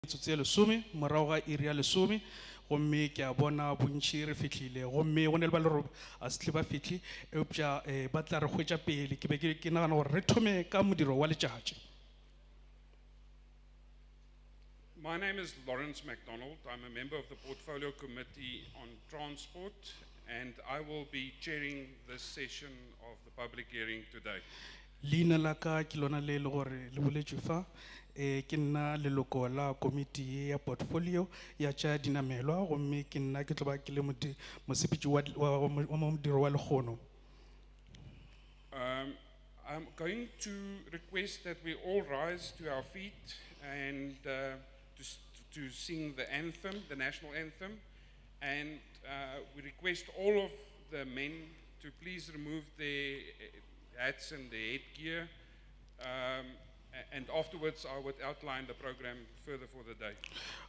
metsotso e lesome morago ga iri ya lesome gomme ke a bona bontši re fihlile gomme go ne le ba le gore a se tle ba fitlhe eupša ba tla re hwetša pele ke be ke nagana gore re thome ka modiro wa letšatši. My name is Lawrence MacDonald. I'm a member of the Portfolio Committee on Transport, and I will be chairing this session of the public hearing today. Leina la ka ke lona le le gore le boletšwe fa ke nna leloko la komiti ya portfolio ya tša dinamelwa gomme ke nna ke tlo ba ke le mosepetši wa modiro wa lekgono. I'm going to request that we all rise to our feet and to sing the anthem, the national anthem, and we request all of the men to please remove their hats and their headgear, and afterwards I would outline the program further for the day.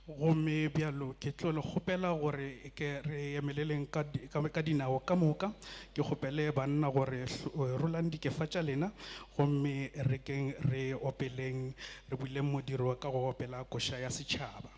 Gomme bjalo ke tlo le kgopela gore ke re emeleleng ka dinao ka moka ke kgopele banna gore rolang dikefa tša lena gomme re opeleng re buileng modiro ka go opela koša ya setšhaba.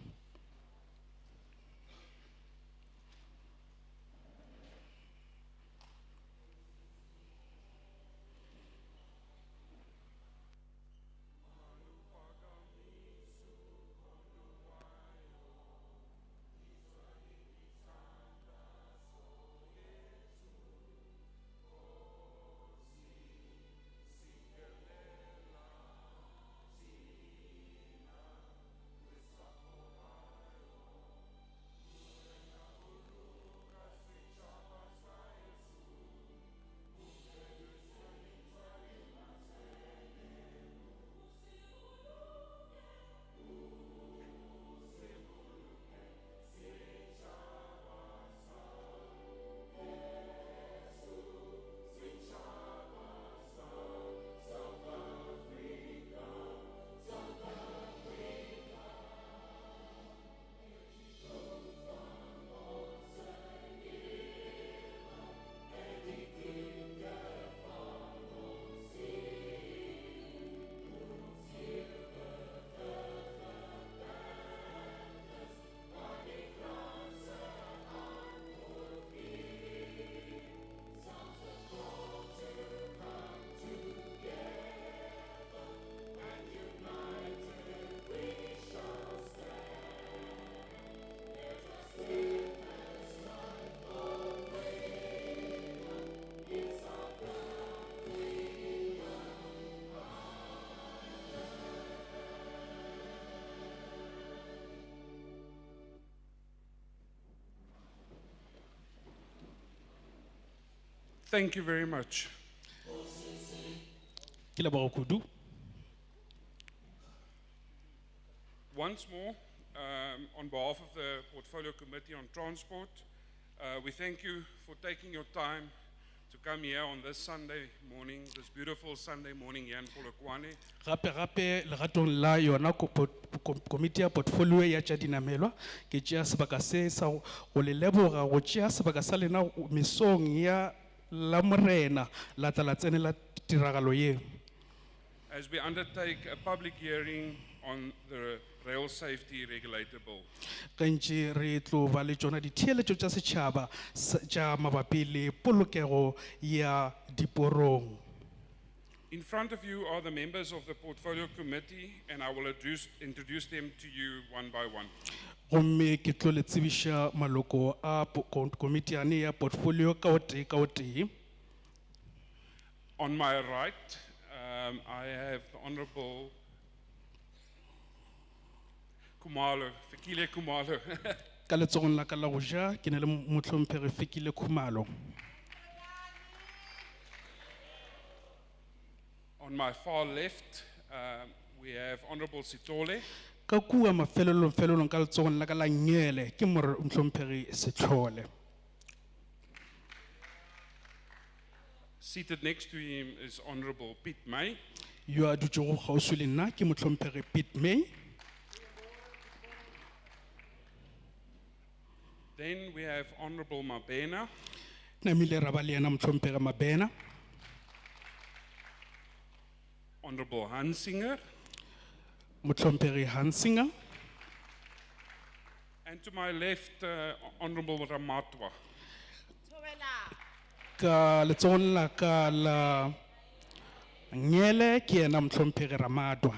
Thank you very much. Ke leboga kudu. Once more, on behalf of the Portfolio Committee on Transport, we thank you for taking your time to come here on this Sunday morning, this beautiful Sunday morning here in Polokwane. Gape legatong la yona komiti ya portfolio ya tša dinamelwa ke tšea sebaka se sa go le leboga go tšea sebaka sa lena mesong ya la morena la tla la tsene la tiragalo ye. As we undertake a public hearing on the Rail Safety Regulator Bill. Gantši re tlo ba le tšona ditheeletšo tša setšhaba tša mabapi le polokego ya diporong. In front of you are the members of the Portfolio Committee, and I will introduce them to you one by one. Gomme ke tlo le tsebiša maloko a komiti ane ya portfolio ka o tee. On my right, I have the Honorable Kumalo, Fikile Kumalo. Ka letsogong la ka la go ja ke ne le mohlomphegi Fikile Khumalo. On my far left, we have Honorable Sitole. Ka kua mafelelong ka letsogong la ka la nyele ke mohlomphegi Setlhole. Seated next to him is Honorable Pete May. Yo a dutšego kgauswi le nna ke mohlomphegi Pete May. Then we have Honorable Mabena. Namile ra ba le yena mohlomphegi Mabena. Honorable Hansinger. Motlhomphegi Hansinger. And to my left, Honorable Ramatwa. Ka letsogong la ka la Nyele ke ena Mtlhomphegi Ramadwa.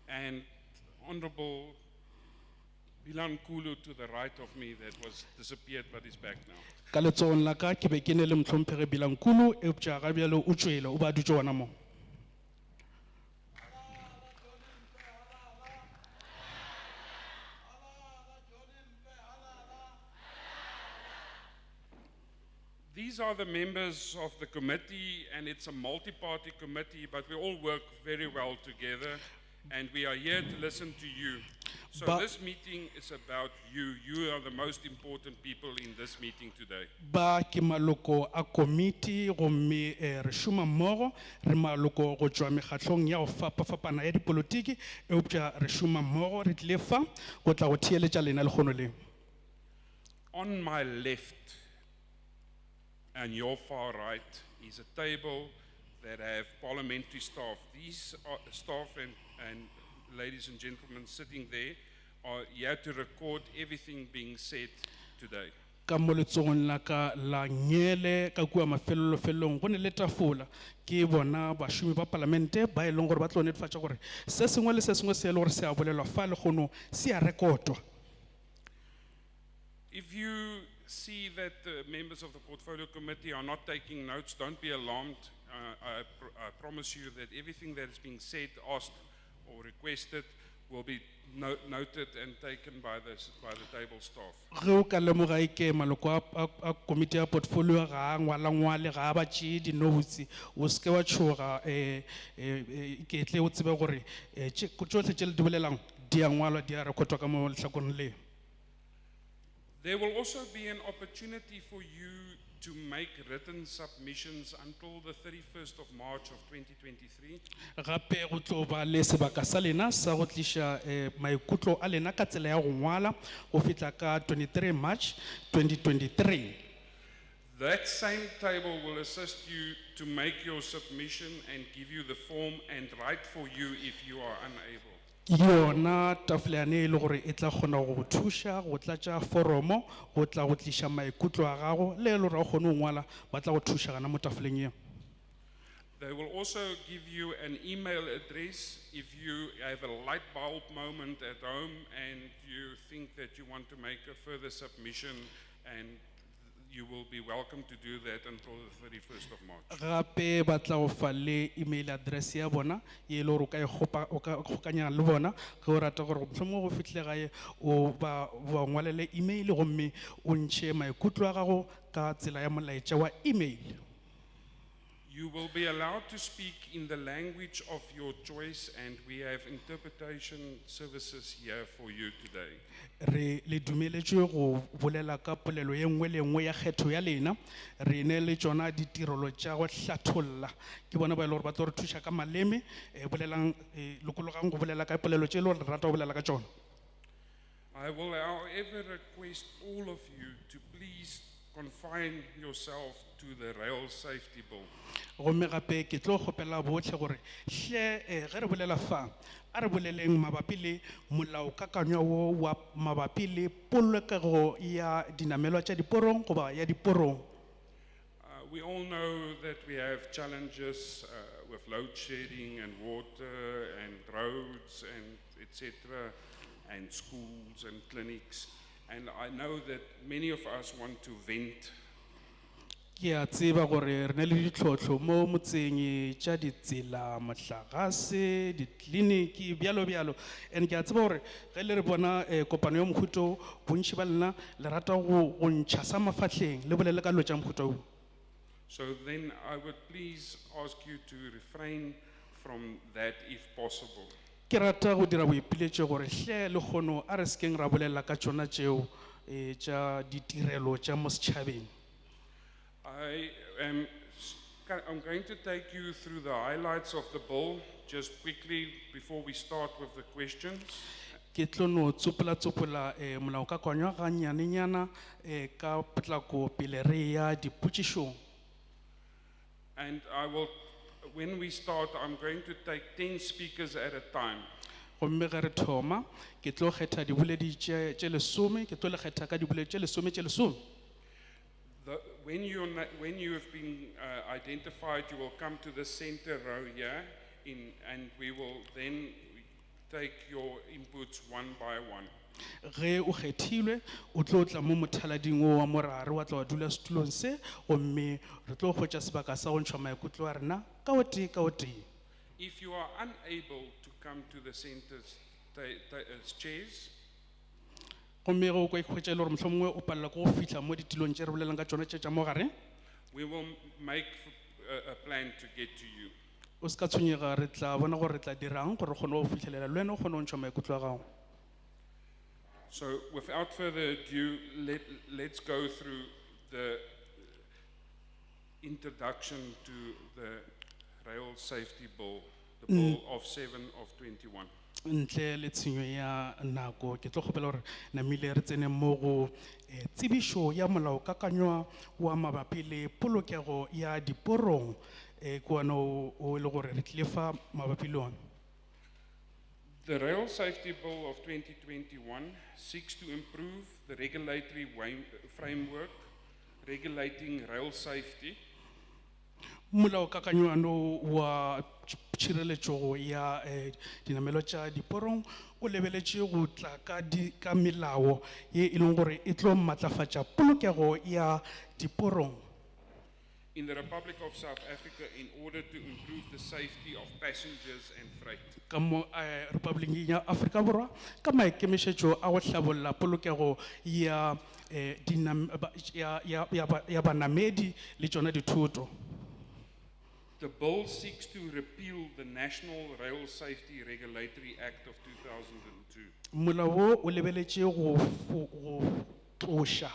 And Honorable Bilan Kulu to the right of me that was disappeared but is back now. Ka letsogong la ka ke be ke ne le Mtlhomphegi Bilankulu eupša ga bjalo o tšwele o ba dutše gona moo. These are the members of the committee, and it's a multi-party committee, but we all work very well together, and we are here to listen to you. So But- this meeting is about you. You are the most important people in this meeting today. Ba ke maloko a komiti gomme re šoma mmogo re maloko go tšwa mekgahlong ya go fapafapana ya dipolotiki eupša re šoma mmogo re tlile fa go tla go theeletša lena lekgono leo. On my left and your far right is a table that have parliamentary staff. These are staff and ladies and gentlemen sitting there are here to record everything being said today. Ka mo letsogong la ka la Nyele ka kua mafelelo-felong go ne le tafola ke bona bašomi ba palamente ba e leng gore ba tlo netefatša gore se sengwe le se sengwe se e le gore se a bolelwa fa lekgono se a rekotwa. If you see that the members of the Portfolio Committee are not taking notes, don't be alarmed. I promise you that everything that is being said, asked or requested will be noted and taken by the table staff. Ge o ka lemoga eke maloko a komiti ya portfolio ga a ngwala-ngwale ga a ba tšee dinotsi o seke wa tšhoga ke tle o tsebe gore tšohle tše le di bolelang di a ngwalwa di a rekotwa ka mo lehlakoreng leo. There will also be an opportunity for you to make written submissions until the 31st of March of 2023. Gape go tlo ba le sebaka sa lena sa go tliša maikutlo a lena ka tsela ya go ngwala go fihla ka 23 March 2023. That same table will assist you to make your submission and give you the form and write for you if you are unable. Yona tafole yane e le gore e tla kgona go go thuša go tlatša foromo go tla go tliša maikutlo a gago le e le gore ga o kgone go ngwala ba tla go thuša gana mo tafoleng eo. They will also give you an email address if you have a light bulb moment at home and you think that you want to make a further submission, and you will be welcome to do that until the 31st of March. Gape ba tla go fa le email address ya bona ye e le gore o ka kgokanyana le bona ge o rata gore mohlomong go fihle gae o ba ngwalele email gomme o ntšhe maikutlo a gago ka tsela ya molaetša wa email. You will be allowed to speak in the language of your choice, and we have interpretation services here for you today. Re le dumeletšwe go bolela ka polelo ye nngwe le nngwe ya kgetho ya lena re ne le tšona ditirelo tša go hlatholla ke bona ba e le gore ba tlo re thuša ka maleme bolelang lokologang go bolela ka polelo tše e le gore re rata go bolela ka tšona. I will, however, request all of you to please confine yourself to the rail safety bill. Gomme gape ke tlo kgopela botlhe gore hle ge re bolela fa a re boleleng mabapi le molaokakanywa wo wa mabapi le polokego ya dinamelwa tša diporong goba ya diporong. We all know that we have challenges with load shedding and water and roads and etc. and schools and clinics, and I know that many of us want to vent. Ke a tseba gore re na le ditlhotlho mo motseng tša ditsela mohlagase ditleliniki bjalo bjalo, and ke a tseba gore ge le re bona kopano ya mohuto bontši ba lena le rata go ntšha sa mafahleng le bolele ka dilo tša mohuto o. So then I would please ask you to refrain from that if possible. Ke rata go dira boipiletšo gore hle le kgono a re sekeng ra bolela ka tšona tšeo tša ditirelo tša mo setšhabeng. I'm going to take you through the highlights of the bill just quickly before we start with the questions. Ke tlo no tsopola molaokakanywa ga nyanenyana ka potlako pele re ya dipotšišong. And when we start, I'm going to take 10 speakers at a time. gomme ge re thoma ke tlo kgetha diboledi tše lesome ke tlo le kgetha ka diboledi tše lesome. When you have been identified, you will come to the center row here, and we will then take your inputs one by one. Ge o kgethilwe o tlo tla mo mothalading o wa morare wa tla wa dula setulong se gomme re tlo kgwetša sebaka sa go ntšha maikutlo a rena ka o tee ka o tee. If you are unable to come to the center's chairs, Gomme ge o ka ikgwetša e le gore mohlomongwe o palela ko go fitlha mo ditilong tše re bolelang ka tšona tše tša mo gare, we will make a plan to get to you. o se ka tshwenyega re tla bona gore re tla dirang gore re kgone go fitlhelela le wena o kgone go ntšha maikutlo a gago. So without further ado, let's go through the introduction to the Rail Safety Bill, the Bill of 7 of 21. Ntle le tshenyo ya nako ke tlo kgopela gore namile re tsene mo go tsebišo ya molaokakanywa wa mabapi le polokego ya diporong ke wana o le gore re tlile fa mabapi le one. The Rail Safety Bill of 2021 seeks to improve the regulatory framework regulating rail safety, Molaokakanywa wa tšhireletšo ya dinamelo tša diporong o lebeletše go tla ka melao ye e leng gore e tlo maatlafatša polokego ya diporong in the Republic of South Africa in order to improve the safety of passengers and freight. ka mo Republic ya Afrika Borwa ka maikemišetšo a go hlabolla polokego ya banamedi le tšona dithoto. The bill seeks to repeal the National Rail Safety Regulatory Act of 2002. Molao wo o lebeletše go tloša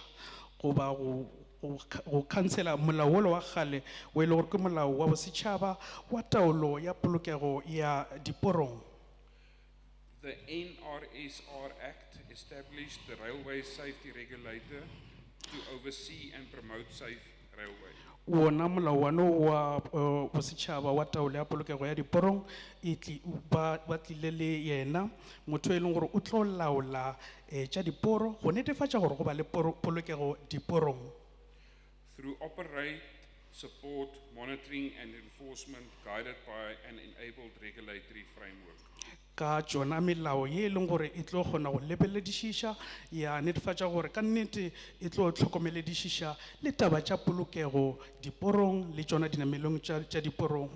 goba go cancela molao wolo wa kgale o e le gore ke molao wa bosetšhaba wa taolo ya polokego ya diporong. The NRSR Act established the Railway Safety Regulator to oversee and promote safe railways. Wona molao wano wa bosetšhaba wa taolo ya polokego ya diporong ba tlile le yena motho e leng gore o tlo laola tša diporo go netefatša gore go ba le polokego diporong. Through operate, support, monitoring and enforcement guided by an enabled regulatory framework. Ka tšona melao ye e leng gore e tlo kgona go lebeledišiša ya netefatša gore ka nnete e tlo hlokomeledišiša le taba tša polokego diporong le tšona dinamelong tša diporong.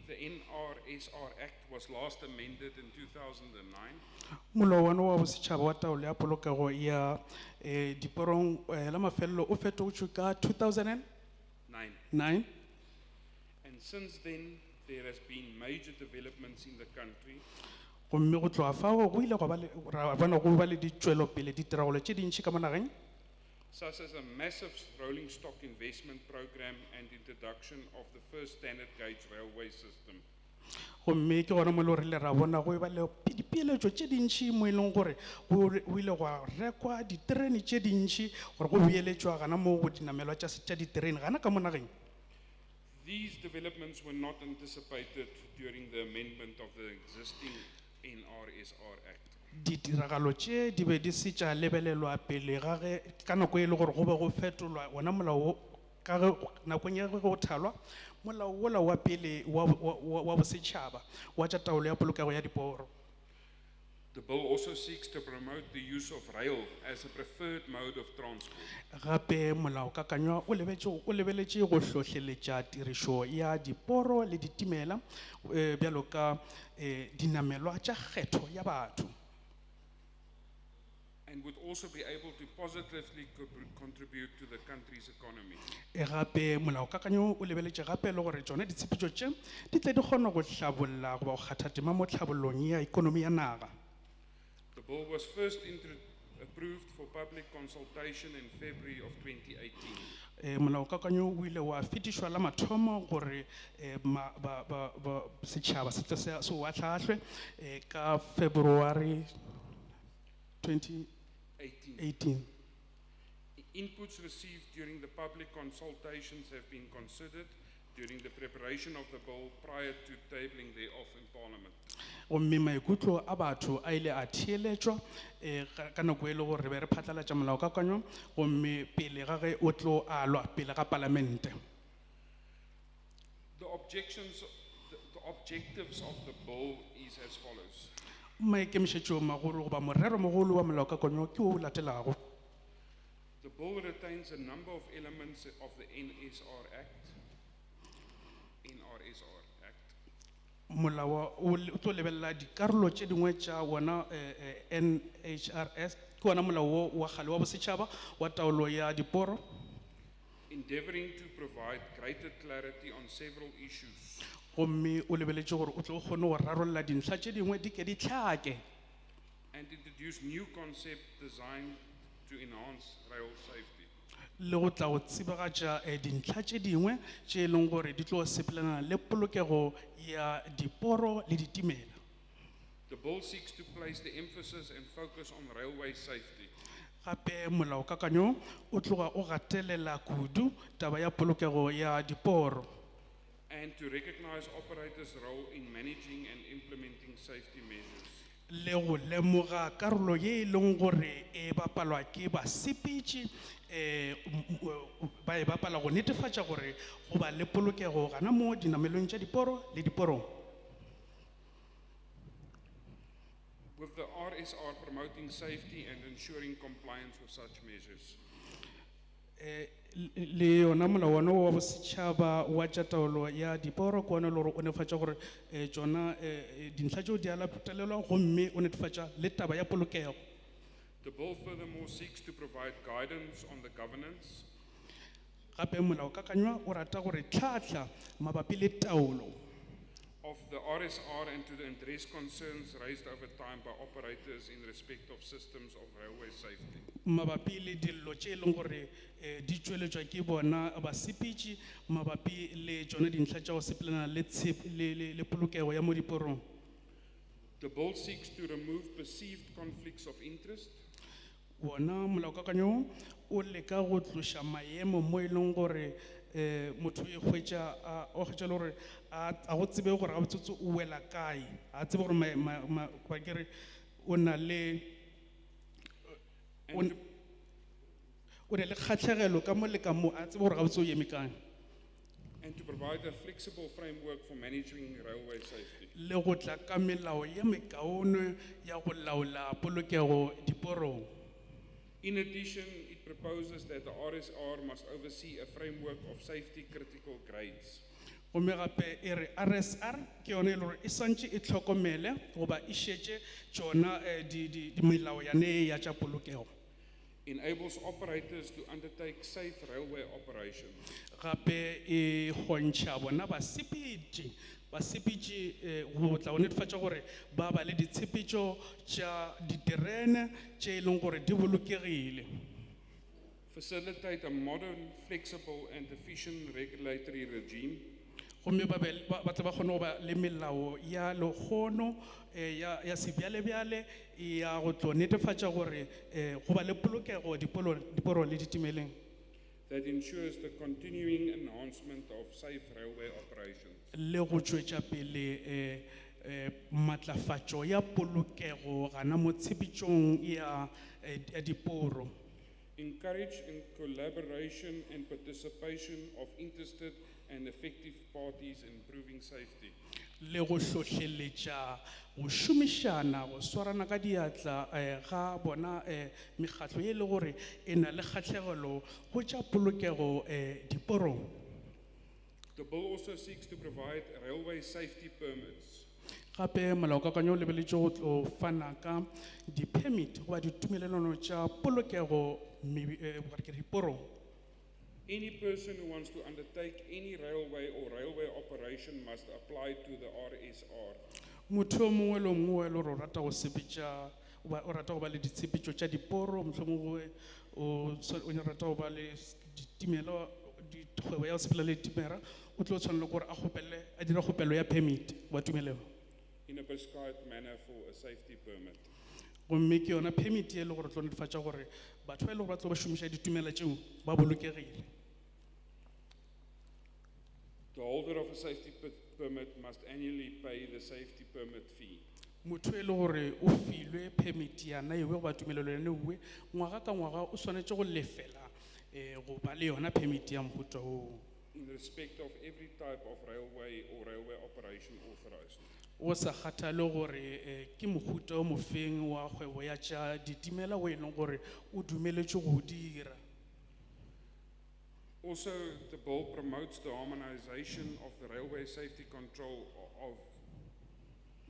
The NRSR Act was last amended in 2009. Molao wa bosetšhaba wa taolo ya polokego ya diporong la mafelelo o fetotšwe ka 2009. And since then, there has been major developments in the country. Gomme go tloga fao go ile ra bona go ba le ditšwelopele ditiragalo tše dintšhi ka mo nageng, such as a massive rolling stock investment program and introduction of the first standard gauge railway system. gomme ke gona mo le gore le ra bona go ba le dipeeletšo tše dintšhi mo e leng gore go ile gwa rekwa diterene tše dintšhi gore go beeletšwa gana mo go dinamelwa tša diterene gana ka mo nageng. These developments were not anticipated during the amendment of the existing NRSR Act. Ditiragalo tše di be di se tša lebelelwa pele ga ge ka nako e le gore go be go fetolwa wona molao ka ge nakong ya ge go thalwa molao wola wa pele wa bosetšhaba wa tša taolo ya polokego ya diporo. The bill also seeks to promote the use of rail as a preferred mode of transport. Gape molaokakanywa o lebeletše go hlohleletša tirišo ya diporo le ditimela bjalo ka dinamelwa tša kgetho ya batho. And would also be able to positively contribute to the country's economy. Gape molaokakanywa o lebeletše gape le gore tšone ditshepetšo tše di tle di kgona go hlabolla goba go kgatha tema mo tlhabollong ya ikonomi ya naga. The bill was first approved for public consultation in February of 2018. Molaokakanywa o ile wa fetišwa la mathomo gore setšhaba se tle se o ahlaahlwe ka February 2018. Inputs received during the public consultations have been considered during the preparation of the bill prior to tabling thereof in Parliament. gomme maikutlo a batho a ile a theeletšwa ka nako e le gore re be re phatlalatša molaokakanywa gomme pele ga ge o tlo alwa pele ga palamente. The objectives of the bill is as follows. Maikemišetšo magolo goba morero mogolo wa molaokakanywa ke o latelago. The bill retains a number of elements of the NSR Act. Molao o tlo lebelela dikarolo tše dingwe tša wona NHRS ke wona molao wa kgale wa bosetšhaba wa taolo ya diporo, endeavoring to provide greater clarity on several issues. gomme o lebeletše gore o tlo kgone go rarolla dintlha tše dingwe di ke di hlake, And introduce new concept designed to enhance rail safety. le go tla go tsebagatša dintlha tše dingwe tše e leng gore di tlo sepelelana le polokego ya diporo le ditimela. The bill seeks to place the emphasis and focus on railway safety. Gape molaokakanywa o tloga o gatelela kudu taba ya polokego ya diporo, And to recognize operators' role in managing and implementing safety measures. le go lemoga karolo ye e leng gore e bapalwa ke basepetši ba e bapala go netefatša gore go ba le polokego gana mo dinamelong tša diporo le diporong. With the RSR promoting safety and ensuring compliance with such measures. Le yona molawana wa bosetšhaba wa tša taolo ya diporo ke ona le gore o netefatša gore tšona dintlha tšeo di a latelelwa gomme o netefatša le taba ya polokego. The bill furthermore seeks to provide guidance on the governance, Gape molaokakanywa o rata gore tlhatlha mabapi le taolo of the RSR and to address concerns raised over time by operators in respect of systems of railway safety. mabapi le dillo tše e leng gore di tšweletšwa ke bona basepetši mabapi le tšona dintlha tša go sepelelana le polokego ya mo diporong. The bill seeks to remove perceived conflicts of interest Wona molaokakanywa o leka go tloša maemo mo e leng gore motho e hwetša o hwetša le gore a go tsebe gore ga botsotso o wela kae, a tsebe gore ba kere o na le o na le kgatlhegelo ka mo le ka mo, a tsebe gore ga botse o eme kae, and to provide a flexible framework for managing railway safety. le go tla ka melao ya mekaone ya go laola polokego diporong. In addition, it proposes that the RSR must oversee a framework of safety critical grades. Gomme gape e re RSR ke yone e le gore e swantše e tlhokomele goba e šetše tšona melao yane ya tša polokego. Enables operators to undertake safe railway operations. Gape e kgontšha bona basepetši go tla go netefatša gore ba ba le ditshepetšo tša diterene tše e leng gore di bolokegile. Facilitate a modern, flexible and efficient regulatory regime. Gomme ba tla ba kgone go ba le melao ya lekgono ya sebjalebjale ya go tlo netefatša gore go ba le polokego diporong le ditimeleng. That ensures the continuing enhancement of safe railway operations. Le go tšwetša pele matlafatšo ya polokego gana mo tshepetšong ya diporo. Encourage in collaboration and participation of interested and effective parties in improving safety. Le go hlohleletša go šomišana go swarana ka diatla ga bona mekgatlo ye le gore e na le kgatlhegelo go tša polokego diporong. The bill also seeks to provide railway safety permits. Gape molaokakanywa o lebeletše go tlo fana ka di-permit goba ditumelelano tša polokego diporong. Any person who wants to undertake any railway or railway operation must apply to the RSR. Motho o mongwe le o mongwe e le gore o rata go sepetša o rata go ba le ditshepetšo tša diporo, mohlomongwe o rata go ba le ditimela kgwebo ya go sepela le ditimela, o tlo tshwanela gore a dira kgopelo ya permit wa tumelelo in a prescribed manner for a safety permit. gomme ke yona permit ye le gore tlo netefatša gore batho ba e le gore ba tlo ba šomiša ditumela tšeo ba bolokegile. The holder of a safety permit must annually pay the safety permit fee. motho e le gore o filwe permit yana ewe goba tumelelo yane ewe ngwaga ka ngwaga o swanetše go lefela go ba le yona permit ya mohuta oo. in respect of every type of railway or railway operation authorized. O sa kgathale gore ke mohuta o mofeng wa kgwebo ya tša ditimela o e leng gore o dumeletše go dira. Also, the bill promotes the harmonization of the railway safety control of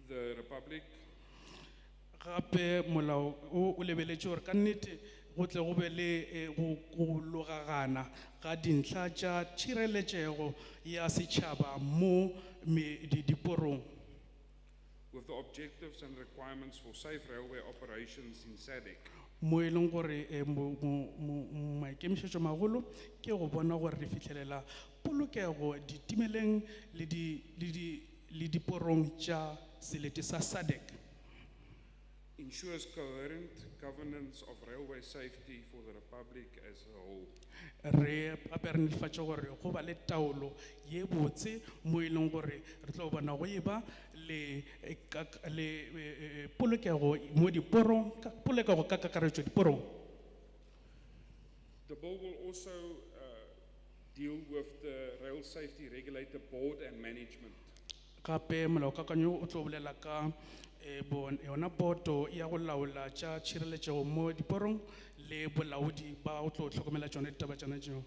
the Republic. Gape molao o lebeletše gore ka nnete go tle go be le go logagana ga dintlha tša tšhireletšego ya setšhaba mo diporong. With the objectives and requirements for safe railway operations in SADC. Mo e leng gore maikemišetšo magolo ke go bona gore re fitlhelela polokego ditimeleng le diporong tša selete sa SADC. Ensures coherent governance of railway safety for the Republic as a whole. Re gape re netefatša gore go ba le taolo ye botse mo e leng gore re tlo bona go e ba le polokego mo diporong, polokego ka kakaretšo diporong. The bill will also deal with the Rail Safety Regulator Board and Management. Gape molaokakanywa o tlo bolela ka yona boto ya go laola tša tšhireletšego mo diporong le bolaodi ba go tlo hlokomela tšone ditaba tšona tšeo.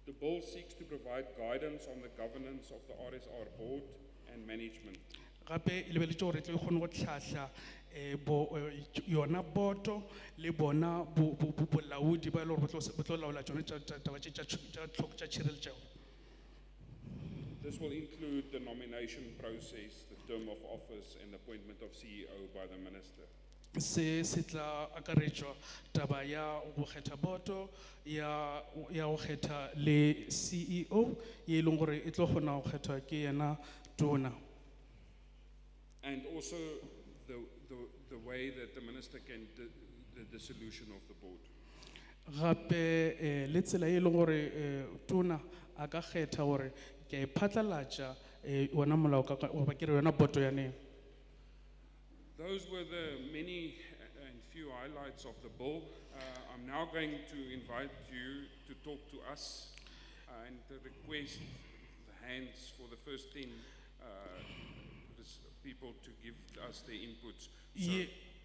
The bill seeks to provide guidance on the governance of the RSR Board and Management. Gape e lebeletše gore tle e kgone go tlhahla yona boto le bona bolaodi ba e le gore bo tlo laola tšone taba tša tšhireletšego. This will include the nomination process, the term of office, and appointment of CEO by the Minister. Se tla akaretšwa taba ya go kgetha boto ya go kgetha le CEO ye e leng gore e tlo kgona go kgethwa ke yena tona. And also the way that the Minister can the dissolution of the board. Gape le tsela e leng gore tona a ka kgetha gore ke phatlalatša wona molao goba ke re yona boto yane. Those were the many and few highlights of the bill. I'm now going to invite you to talk to us and to request the hands for the first 10 people to give us their inputs.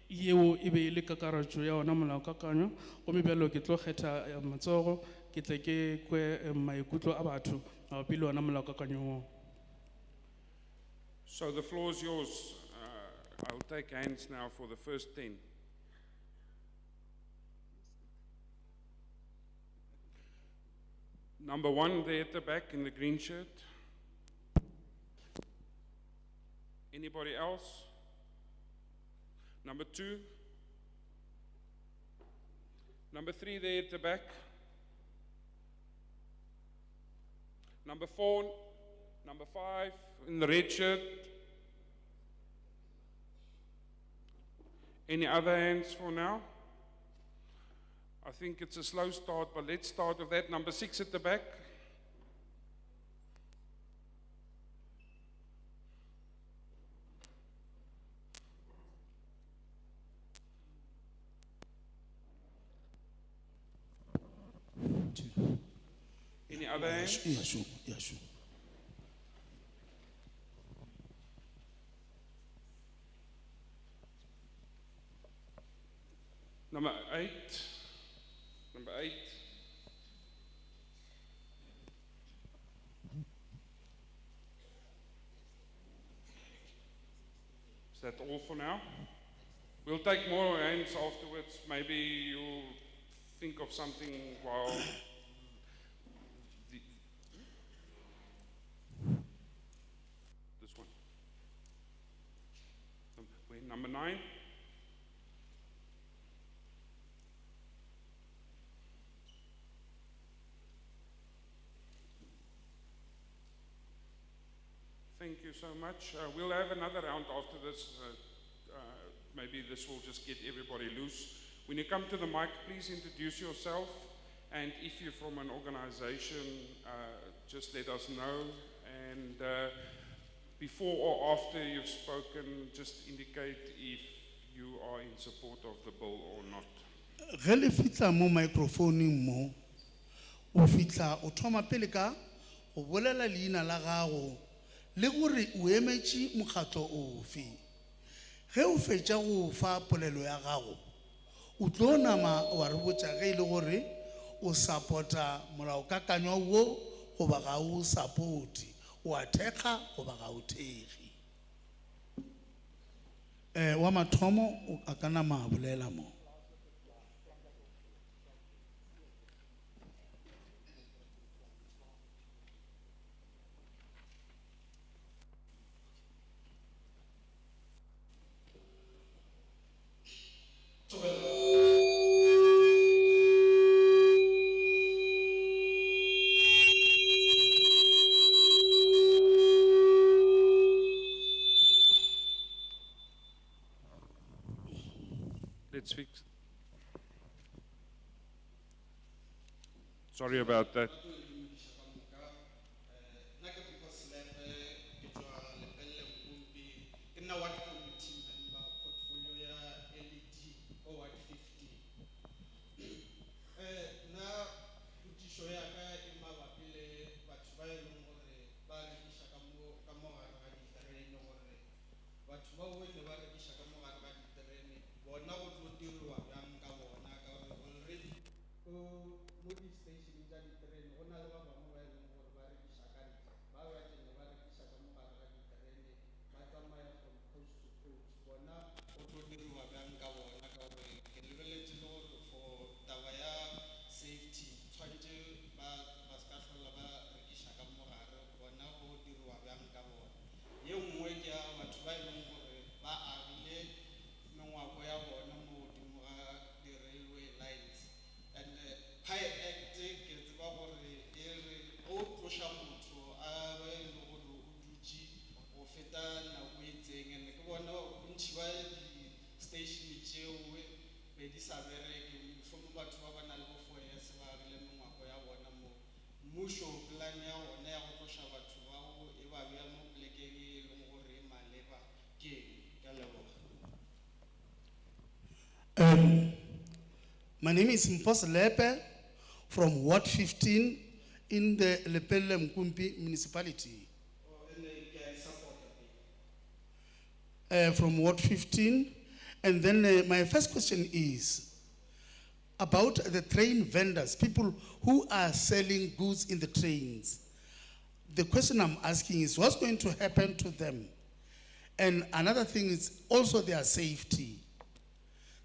Yeo e be le kakaretšo ya ona molaokakanywa gomme bjalo ke tlo kgetha matsogo ke tle ke kwe maikutlo a batho mabapi le ona molaokakanywa woo. So the floor is yours. I'll take hands now for the first 10. Number 1 there at the back in the green shirt. Anybody else? Number 2. Number 3 there at the back. Number 4. Number 5 in the red shirt. Any other hands for now? I think it's a slow start, but let's start with that. Number 6 at the back. Any other hands? Yeah, sure. Yeah, sure. Number 8. Number 8. Is that all for now? We'll take more hands afterwards. Maybe you'll think of something while this one. Number 9. Thank you so much. We'll have another round after this. Maybe this will just get everybody loose. When you come to the mic, please introduce yourself. And if you're from an organization, just let us know. And before or after you've spoken, just indicate if you are in support of the bill or not. Ge le fitla mo microphoning mo, o fitla o thoma pele ka go bolela leina la gago le gore o emetše mokgatlo ofe. Ge o fetša go fa polelo ya gago, o tlo nama wa re botša ge e le gore o supporta molaokakanywa wo goba ga o support, o a thekga goba ga o thekge. Wa mathomo o a ka nama a bolela mo. Let's fix. Sorry about that. My name is Mpos Lepe from Ward 15 in the Lepelle Mkumpi Municipality. From Ward 15. And then my first question is about the train vendors, people who are selling goods in the trains. The question I'm asking is what's going to happen to them? And another thing is also their safety.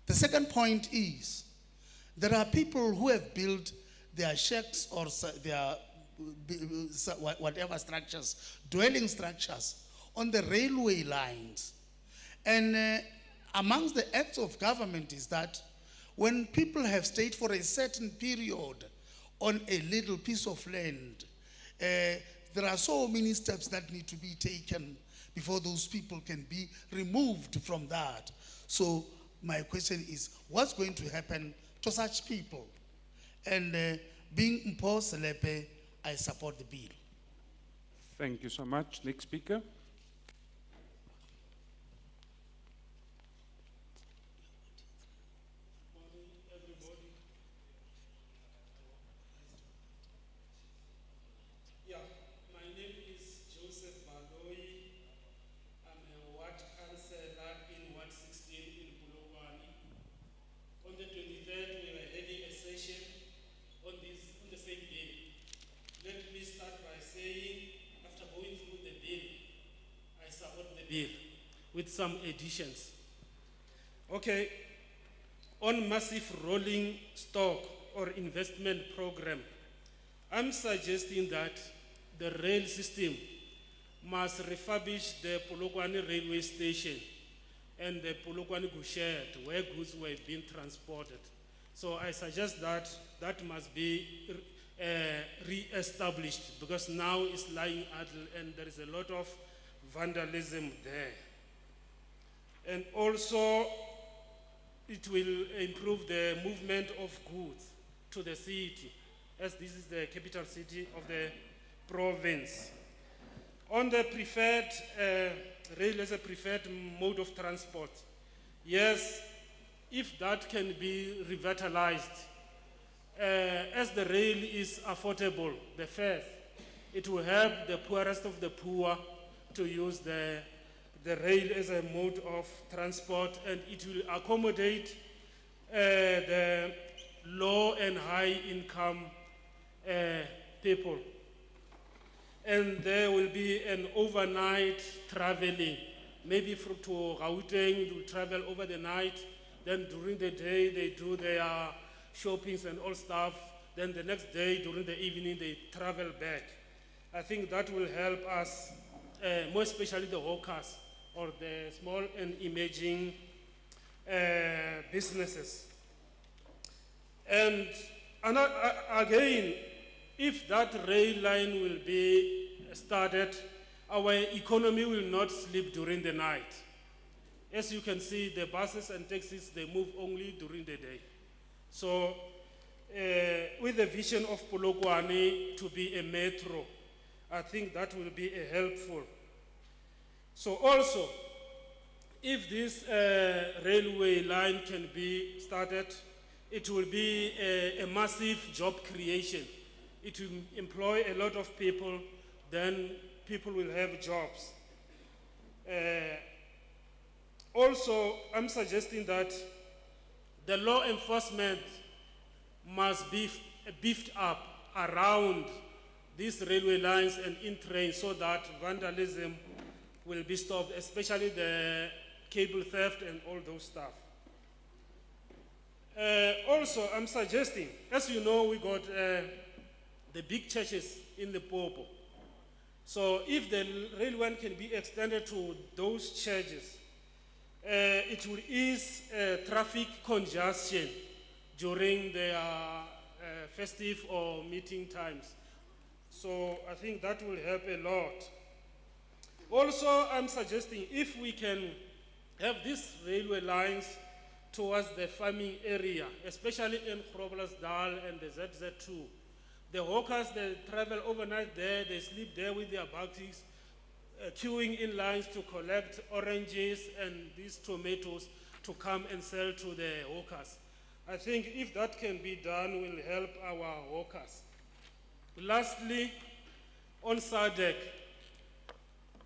The second point is there are people who have built their shacks or their whatever structures, dwelling structures on the railway lines. And amongst the acts of government is that when people have stayed for a certain period on a little piece of land, there are so many steps that need to be taken before those people can be removed from that. So my question is, what's going to happen to such people? And being Mpho Selepe, I support the bill. Thank you so much. Next speaker. With some additions. Okay, on massive rolling stock or investment program, I'm suggesting that the rail system must refurbish the Polokwane railway station and the Polokwane Gushed where goods were being transported. So I suggest that that must be re-established because now it's lying idle and there is a lot of vandalism there. And also, it will improve the movement of goods to the city, as this is the capital city of the province. On the preferred, rail as a preferred mode of transport, yes, if that can be revitalized, as the rail is affordable, the fares, it will help the poorest of the poor to use the rail as a mode of transport, and it will accommodate the low and high income people. And there will be an overnight traveling, maybe to Gauteng, they will travel over the night, then during the day they do their shoppings and all stuff, then the next day during the evening they travel back. I think that will help us, more especially the hawkers or the small and emerging businesses. And again, if that rail line will be started, our economy will not sleep during the night. As you can see, the buses and taxis, they move only during the day. So, with the vision of Polokwane to be a metro, I think that will be helpful. So also, if this railway line can be started, it will be a massive job creation. It will employ a lot of people, then people will have jobs. Also, I'm suggesting that the law enforcement must be beefed up around these railway lines and in trains so that vandalism will be stopped, especially the cable theft and all those stuff. Also, I'm suggesting, as you know, we got the big churches in Limpopo. So if the railway can be extended to those churches, it will ease traffic congestion during their festive or meeting times. So I think that will help a lot. Also, I'm suggesting if we can have these railway lines towards the farming area, especially in Groblersdal and the ZZ2. The hawkers, they travel overnight there, they sleep there with their bags, queuing in lines to collect oranges and these tomatoes to come and sell to the hawkers. I think if that can be done, will help our hawkers. Lastly, on SADC,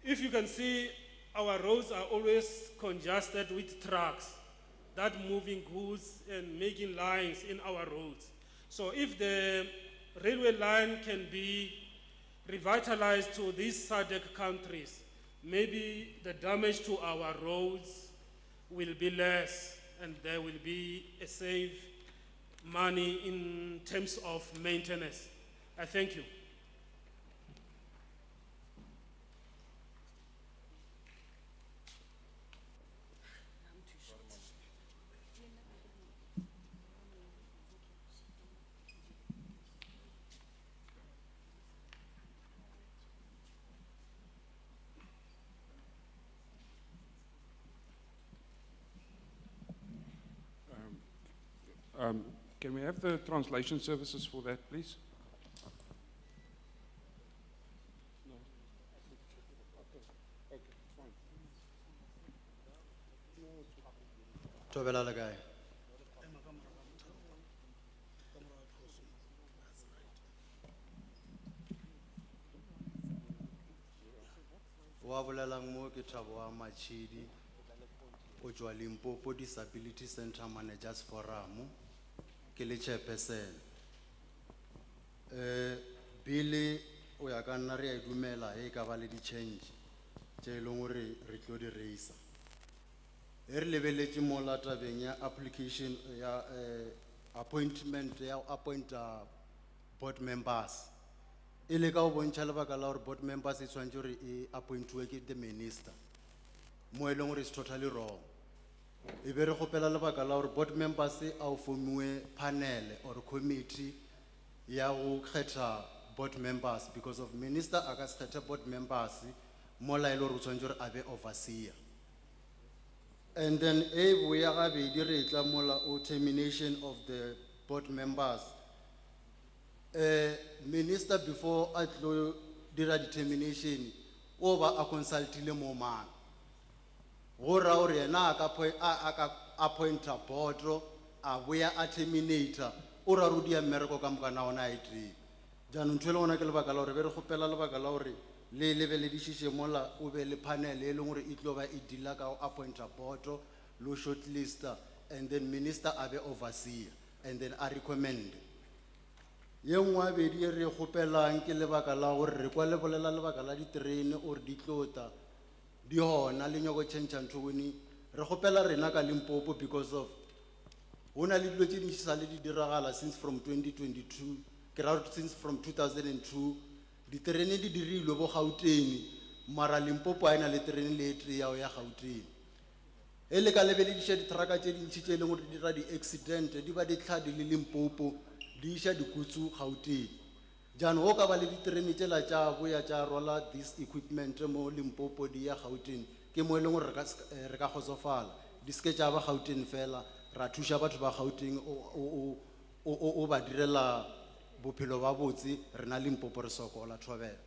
if you can see, our roads are always congested with trucks that moving goods and making lines in our roads. So if the railway line can be revitalized to these SADC countries, maybe the damage to our roads will be less and there will be a save money in terms of maintenance. I thank you. Can we have the translation services for that, please? No. Okay, fine. Tobela le kae? Wa bolelang mo ke Thabo wa Machidi o tswa Limpopo Disability Center Managers Forum ke le chairperson. Bile o ya ka nna re a dumela e ka ba le di change tse leng hore re tlo di raise. E re lebeletse mo la tabeng ya application ya appointment ya appointa board members. Ile ka o bontšha lebaka la hore board members e tshwantse hore e appointiwe ke the minister. Mo e leng hore is totally wrong. E be re gopela lebaka la hore board members a o formiwe panel or committee ya go kgetha board members because of minister a ka se kgethe board members mo la ile hore o tshwantse hore a be overseer. And then we are termination of the board members. Minister before I do the determination, o ba a consultile mo mang. Go ra hore yena a ka appointa board a boya a terminator o ra rudia mmereko ka moka na ona a itri. Jaanong ntho e le gona ke lebaka la gore be re gopela lebaka la gore le lebeledišiše mola o be le panel e leng gore e tlo ba e deala ka go appointa board lo shortlister and then minister a be overseer and then a recommend. Ye nngwe a bedi e re gopelang ke lebaka la gore re kwa le bolela lebaka la diterene or di tlota di hona le nyako change ntogone re gopela rena ka Limpopo because of hona le dilo tse di sa le di diragala since from 2022 ke ra since from 2002 diterene di dirilwe bo Gauteng mara Limpopo a ena le terene le e ya ya Gauteng e le ka lebelediša ditraka tse dintši tše e leng gore di dira di-accident di ba di tlhadi le Limpopo di iša dikutsu Gauteng. Jaanong go ka ba le diterene tšela tša boya tša rola this equipment mo Limpopo di ya Gauteng ke mo e leng gore re ka kgotsofala di seke tša ba Gauteng fela ra thuša batho ba Gauteng o ba direla bophelo ba botse rena Limpopo re sokola thobela.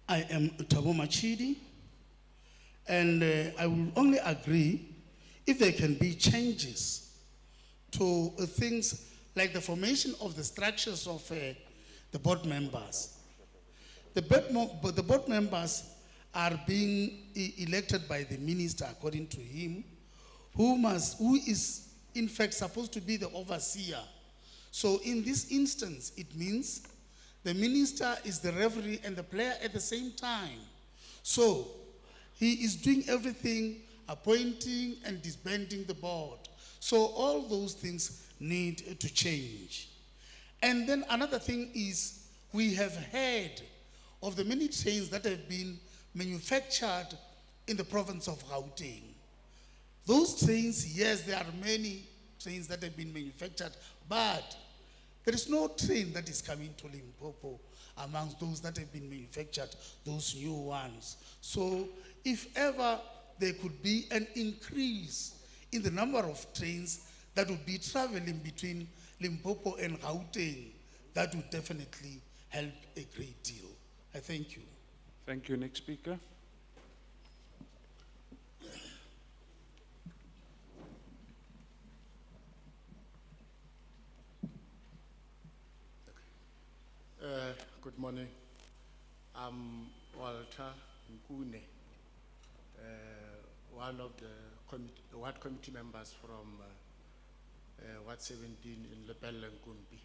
I am Thabo Machidi, and I will only agree if there can be changes to things like the formation of the structures of the board members. The board members are being elected by the minister, according to him, who is in fact supposed to be the overseer. So in this instance, it means the minister is the referee and the player at the same time. So he is doing everything, appointing and disbanding the board. So all those things need to change. And then another thing is we have heard of the many trains that have been manufactured in the province of Gauteng. Those trains, yes, there are many trains that have been manufactured, but there is no train that is coming to Limpopo amongst those that have been manufactured, those new ones. So if ever there could be an increase in the number of trains that would be traveling between Limpopo and Gauteng, that would definitely help a great deal. I thank you. Thank you. Next speaker. Good morning. I'm Walter Nkune, one of the ward committee members from Ward 17 in Lepelle and Kumpi.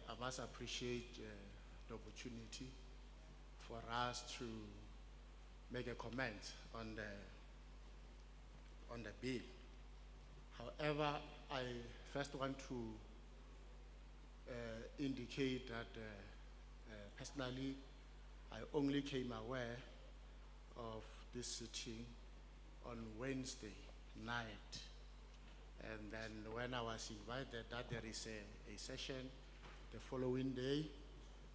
I must appreciate the opportunity for us to make a comment on the bill. However, I first want to indicate that personally, I only came aware of this sitting on Wednesday night. And then when I was invited that there is a session the following day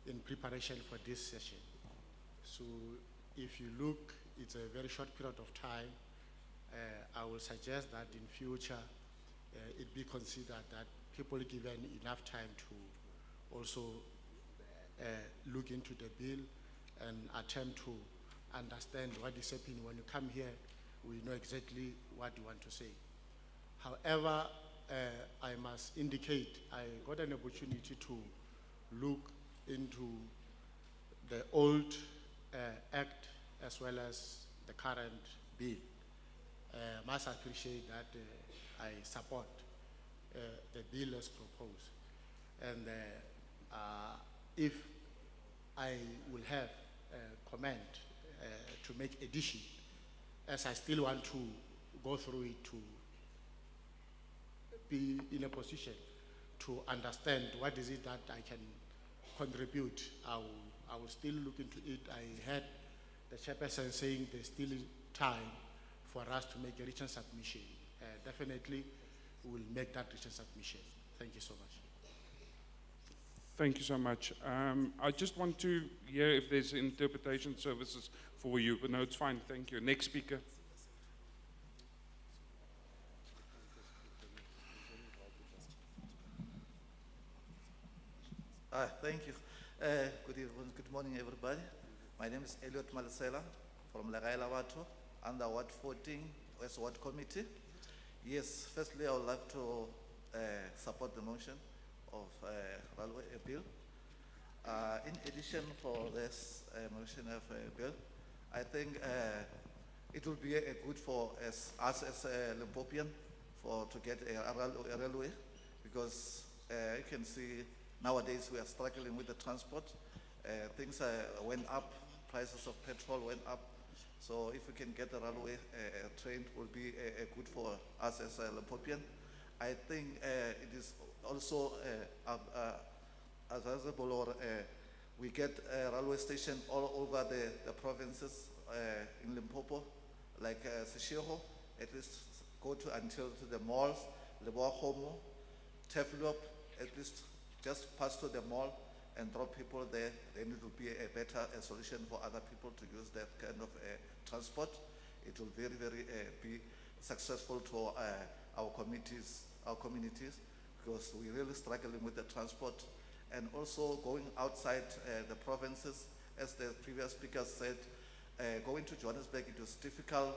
in preparation for this session. So if you look, it's a very short period of time. I will suggest that in future it be considered that people given enough time to also look into the bill and attempt to understand what is happening. When you come here, we know exactly what you want to say. However, I must indicate I got an opportunity to look into the old act as well as the current bill. Must appreciate that I support the bill as proposed. And if I will have a comment to make addition, as I still want to go through it to be in a position to understand what is it that I can contribute, I will still look into it. I heard the chairperson saying there's still time for us to make a written submission. Definitely, we will make that written submission. Thank you so much. Thank you so much. I just want to hear if there's interpretation services for you, but no, it's fine. Thank you. Next speaker. Thank you. Good evening, good morning, everybody. My name is Elliot Malisela from Lagaila Wato, under Ward 14, West Ward Committee. Yes, firstly, I would like to support the motion of railway bill. In addition for this motion of bill, I think it will be a good for us as a Limpopian to get a railway, because you can see nowadays we are struggling with the transport. Things went up, prices of petrol went up. So if we can get the railway train, will be good for us as a Limpopian. I think it is also advisable, or we get a railway station all over the provinces in Limpopo, like Seshego, at least go until the malls, Leboa Homo, Teflop, at least just pass to the mall and drop people there. Then it will be a better solution for other people to use that kind of transport. It will very, very be successful to our communities, because we're really struggling with the transport. And also going outside the provinces, as the previous speaker said, going to Johannesburg, it was difficult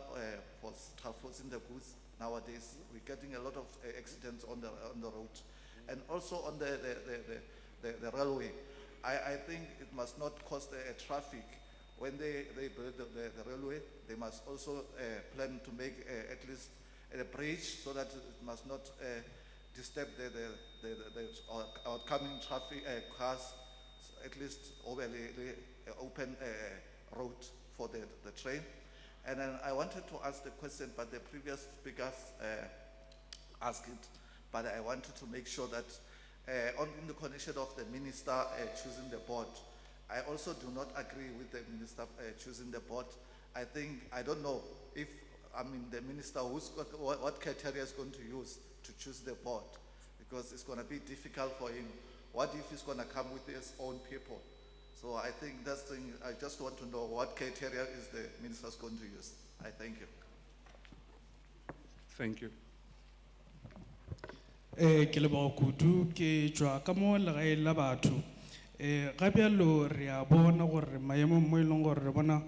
for transporting the goods. Nowadays, we're getting a lot of accidents on the road. And also on the railway, I think it must not cause traffic. When they build the railway, they must also plan to make at least a bridge, so that it must not disturb the outcoming traffic cars, at least over the open road for the train. And then I wanted to ask the question, but the previous speakers asked it, but I wanted to make sure that in the condition of the minister choosing the board, I also do not agree with the minister choosing the board. I don't know if, the minister what criteria is going to use to choose the board, because it's going to be difficult for him. What if he's going to come with his own people? So I think that's the thing. I just want to know what criteria is the minister going to use. I thank you. Thank you. Ke leboga kudu ke tswa ka mo legae la batho ga bjalo re a bona gore maemo mo e leng gore re bona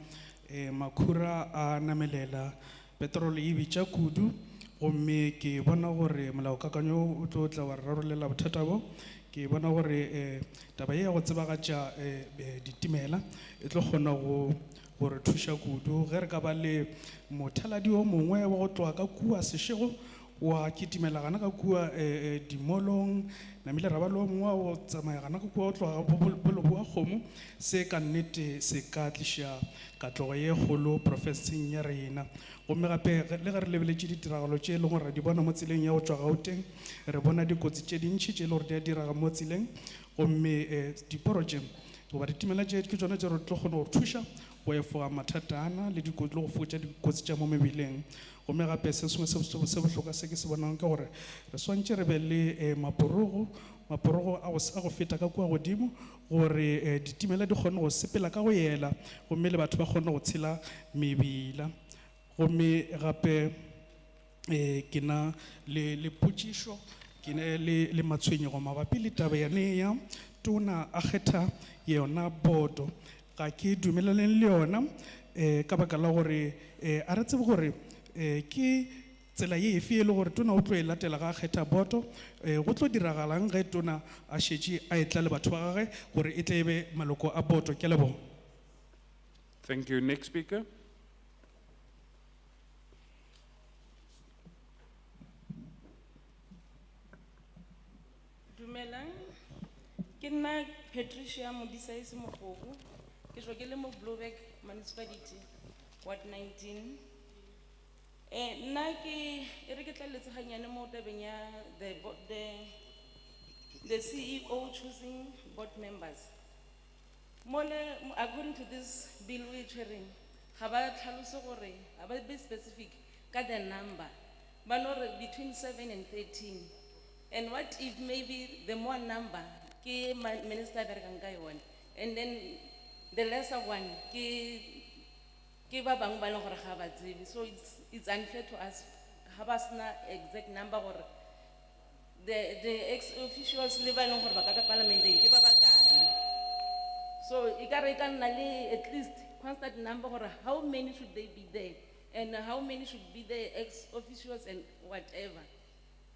makhura a namelela petrol e bitša kudu gomme ke bona gore molaokakanywa o tlo tla wa rarolela bothata bo ke bona gore taba ye ya go tsebagatša ditimela e tlo kgona go re thuša kudu ge re ka ba le mothaladi o mongwe wa go tloga ka kua Seshego wa kitimela gana ka kua dimolong namile ra ba lo mongwe o tsamaya gana ka kua o tloga Boloboa Kgomo se ka nnete se ka tliša katlogo ye kgolo profenseng ya rena gomme gape le ge re lebeletše ditiragalo tše e leng gore ra di bona mo tseleng ya go tšwa Gauteng re bona dikotsi tše dintšhi tše e le gore di a diraga mo tseleng gomme diporojem goba ditimela tše ke tsona tše re tlo kgona go thuša go efoga mathata ana le dikotsi le go fokotša dikotsi tša mo mebileng gomme gape se sengwe se bohlokwa se ke se bonang ke gore re swantše re be le maporogo a go feta ka kua godimo gore ditimela di kgone go sepela ka go yela gomme le batho ba kgone go tshela mebila gomme gape ke na le potšišo ke na le matshwenyego mabapi le taba yane ya tona a kgetha yona boto ga ke dumeleleng le yona ka baka la gore a re tsebe gore ke tsela ye efe e le gore tona o tlo e latela ga kgetha boto go tlo diragalang ge tona a šetše a etla le batho ba gage gore e tle be maloko a boto ke lebo. Thank you. Next speaker. Dumelang, ke nna Patricia Modisaisi Mogogo, ke tswa ke le mo Blueberg Municipality, Ward 19. Nna ke re ke tlaletse hanyane mo tabeng ya the CEO choosing board members. According to this bill we're chairing, ga ba tlhalose gore ga ba be specific ka the number, ba no re between 7 and 13. And what if maybe the more number ke minister berekang ka yone, and then the lesser one ke ba bang ba leng gore ga ba tsebe. So it's unfair to us ha ba sena exact number gore the ex officials le ba leng gore ba ka parlamenteng ke ba ba kae. So you can at least constant number or how many should they be there and how many should be there ex officials and whatever.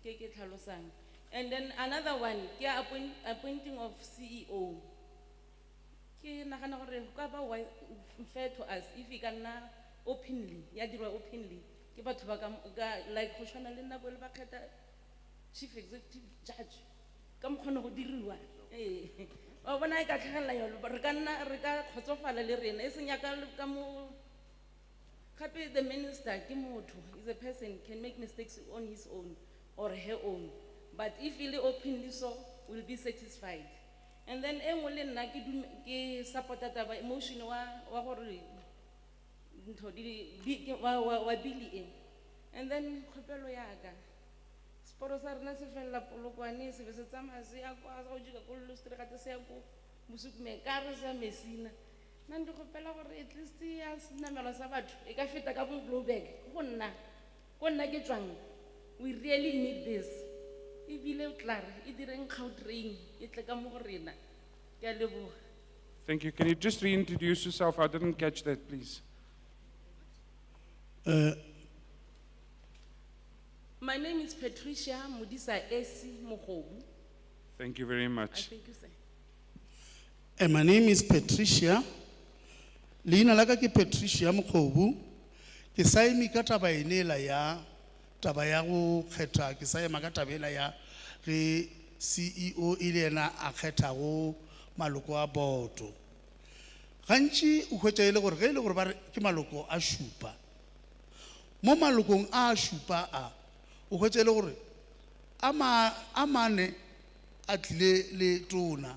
Ke tlhalosang. And then another one, ke appointing of CEO. Ke nagana gore go ka ba fair to us if we can openly, ya dirwa openly. Ke batho ba ka like go tshwana le nako le ba kgetha chief executive judge. Ka mokgono go diriwa. O bona e ka tlhagella yolo re ka kgotsofala le rena e seng ya ka mo gape the minister ke motho is a person can make mistakes on his own or her own, but if really openly so will be satisfied. And then e nngwe le nna ke supporta taba emotion wa gore ntho wa bili e. And then khopelo ya ka sporo sa rena se fella Polokwane se be se tsamaya se ya kwa go jika go lo street se ya go musukume ka re sa mesina nna ndi khopela gore at least ya sinamelo sa batho e ka feta ka bo Global go nna ke tswang we really need this e bile klare e direng Gautrain e tle ka mo go rena ke a leboga. Thank you. Can you just reintroduce yourself? I didn't catch that, please. My name is Patricia Mudisa Esi Mogobu. Thank you very I much. thank you, sir. And my name is Patricia. Leina la ka ke Patricia Mokgobu. Ke sa eme ka taba enela ya taba ya go kgetha ke sa ema ka taba ela ya ge CEO ile ena a kgetha go maloko a boto. Gantši o hwetša ile gore ge ile gore ba re ke maloko a šupa. Mo malokong a šupa a o hwetša ile gore a mane a tlile le tona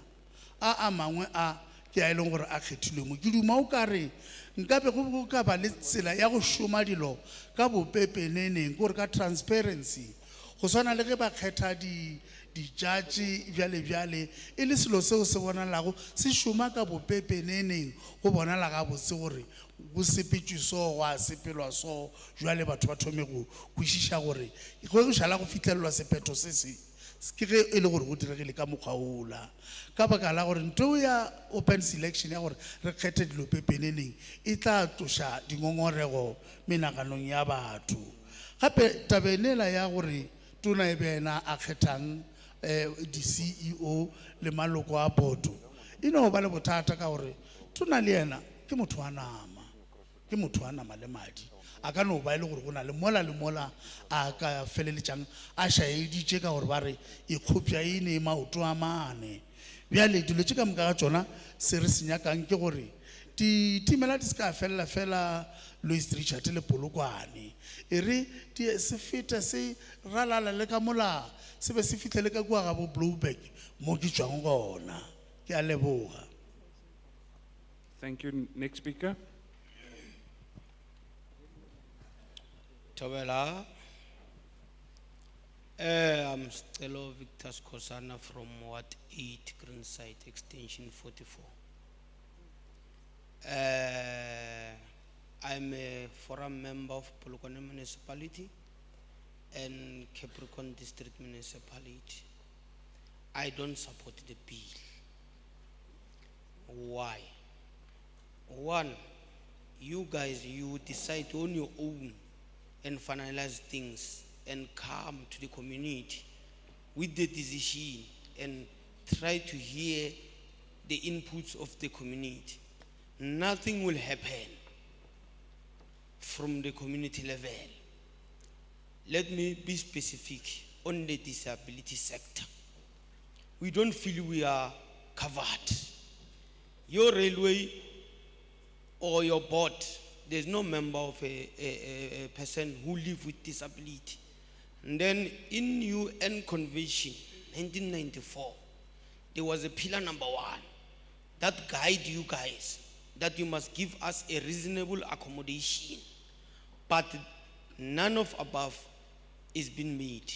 a mangwe a ke a ileng gore a kgethilwe mo ke duma o ka re nkabe go ka ba le tsela ya go šoma dilo ka bopepeneneng gore ka transparency go swana le ge ba kgetha di-judge bjale e le selo seo se bonalago se šoma ka bopepeneneng go bonala gabotse gore go sepetšwe so go a sepelwa so jwale batho ba thome go kwešiša gore go šala go fitlhelelwa sephetho se se ke ge e le gore go diregile ka mokgwa ola ka baka la gore nto ya open selection ya gore re kgethe dilo pepeneneng e tla tloša dingongorego menaganong ya batho gape tabenela ya gore tona e bena a kgethang di-CEO le maloko a boto e no ba le bothata ka gore tona le yena ke motho wa nama le madi a ka no ba ile gore go na le mola a ka feleletšang a šaeditše ka gore ba re ikgopša ene maoto a mane bjale dilo tše ka moka ga tšona se re se nyakang ke gore ditimela di se ka fela Louis Richard le Polokwane e re se feta se ralala le ka mola se be se fitlhele ka kua ga bo Blowback mo ke tšwang gona ke a leboga. Thank you. Next speaker. Tobela. I'm Stelo Victor Skosana from Ward 8, Greenside, Extension 44. I'm a forum member of Polokwane Municipality and Capricorn District Municipality. I don't support the bill. Why? One, you guys, you decide on your own and finalize things and come to the community with the decision and try to hear the inputs of the community. Nothing will happen from the community level. Let me be specific on the disability sector. We don't feel we are covered. Your railway or your board, there's no member of a person who live with disability. And then in UN Convention, 1994, there was a pillar number 1 that guide you guys, that you must give us a reasonable accommodation. But none of above is being made.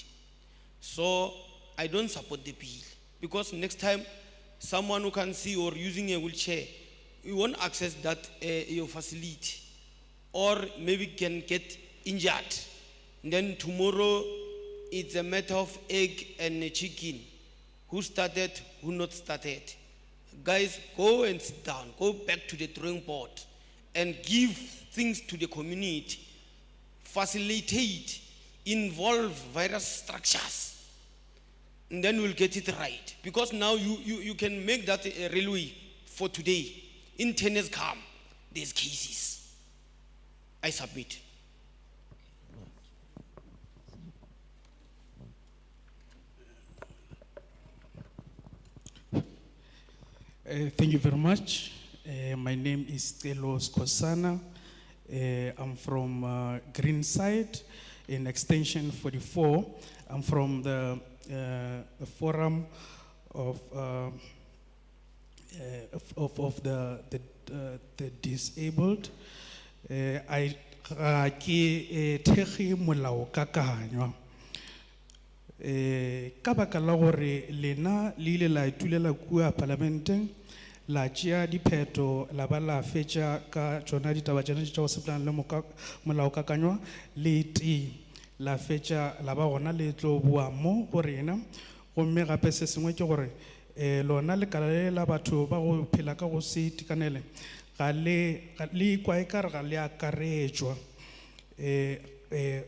So I don't support the bill, because next time someone who can see or using a wheelchair, you won't access that your facility, or maybe can get injured. And then tomorrow it's a matter of egg and a chicken. Who started, who not started? guys, go and sit down, go back to the drawing board and give things to the community, facilitate, involve various structures, and then we'll get it right. Because now you can make that a railway for today. In 10 years come, there's cases. I submit. Thank you very much. My name is Telos Kosana. I'm from Greenside in extension 44. I'm from the forum of the disabled. I ke thekgi molao kakanywa. Ka baka la gore lena le ile la itulela kua parlamenteng la tšea dipheto la ba la fetša ka tšona ditaba tšena tša go sepelana le molaokakanywa le tee la fetša la ba gona le tlo boa mo go rena gomme gape se sengwe ke gore lona lekala le la batho ba go phela ka go se itekanele ga le ikwa e ka re ga le akaretšwa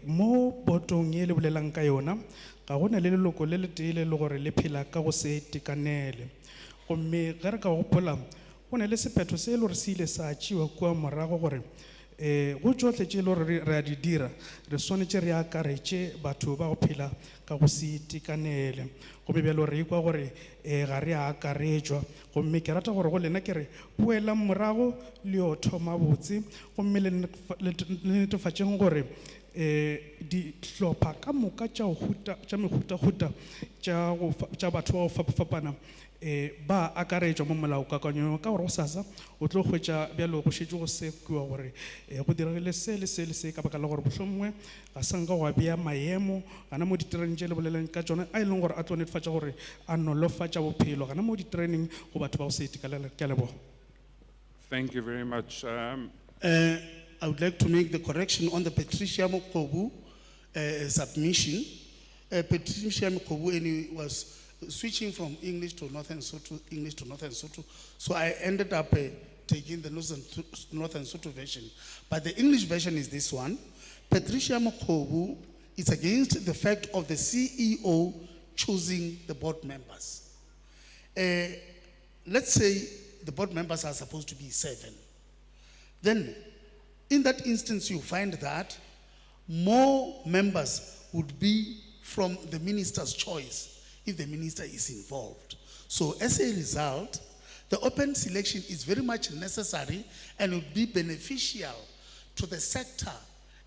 mo botong ye le bolelang ka yona ga gona le leloko le le tee le gore le phela ka go se itekanele gomme ge re ka gopola go ne le sephetho se e le gore se ile sa tšewa kua morago gore go tsotlhe tše e le gore re a di dira re swanetše re akaretše batho ba go phela ka go se itekanele gomme bjalo re ikwa gore ga re a akaretšwa gomme ke rata gore go lena ke re boelang morago le yo thoma botse gomme le netefatšeng gore dihlopha ka moka tša mehutahuta tša batho ba go fapafapana ba akaretšwa mo molaokakanywa ka gore go sasa o tlo hwetša bjalo go šetše go sekiwa gore go diregile se le se le se ka baka la gore mohlomongwe ga sanka go a bea maemo gana mo ditereneng tše le boleleng ka tšona a e leng gore a tlo netefatša gore a nolofatša bophelo gana mo ditereneng go batho ba go se itekanela ke a leboga. Thank you very much. I would like to make the correction on the Patricia Mokobu submission. Patricia Mokobu was switching from English to Northern Sotho, English to Northern Sotho. So I ended up taking the Northern Sotho version. But the English version is this one. Patricia Mokobu is against the fact of the CEO choosing the board members. Let's say the board members are supposed to be 7. Then, in that instance, you find that more members would be from the minister's choice if the minister is involved. So as a result, the open selection is very much necessary and would be beneficial to the sector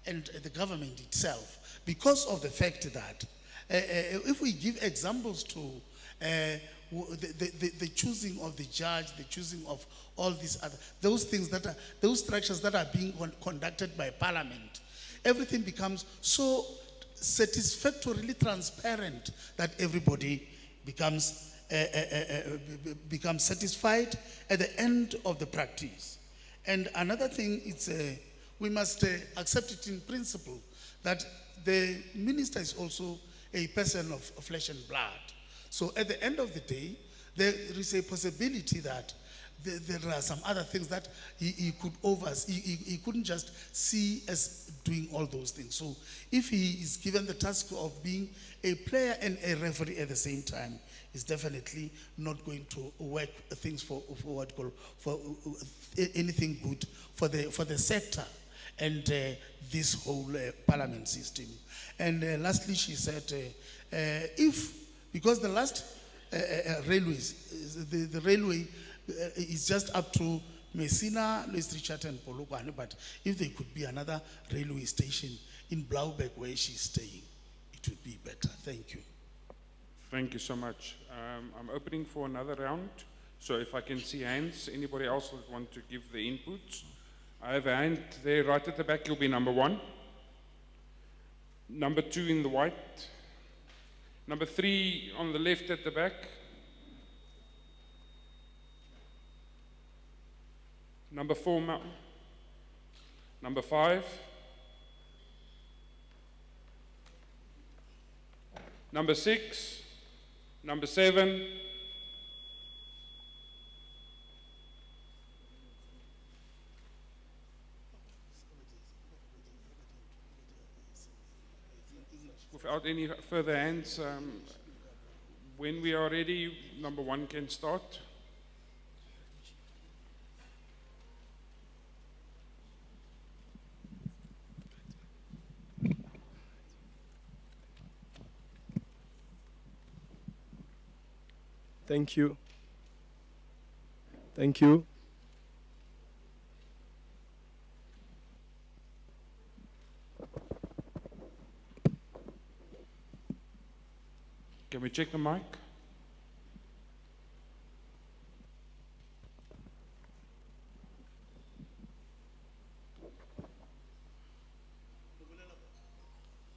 and the government itself because of the fact that if we give examples to the choosing of the judge, the choosing of all these other, those things that are, those structures that are being conducted by parliament, everything becomes so satisfactorily transparent that everybody becomes satisfied at the end of the practice. And another thing is we must accept it in principle that the minister is also a person of flesh and blood. So at the end of the day, there is a possibility that there are some other things that he could oversee. He couldn't just see as doing all those things. So if he is given the task of being a player and a referee at the same time, is definitely not going to work things for what call for anything good for the sector and this whole parliament system. And lastly, she said, because the last railways, the railway is just up to Messina, Louis Richard and Polokwane, but if there could be another railway station in Blauberg where she's staying, it would be better. Thank you. Thank you so much. I'm opening for another round. So if I can see hands, anybody else would want to give the inputs? I have a hand there right at the back. You'll be number 1. Number 2 in the white. Number 3 on the left at the back. Number 4, number 5. Number 6. Number 7. without any further hands, when we are ready, number one can start. Thank you. Thank you. Can we check the mic?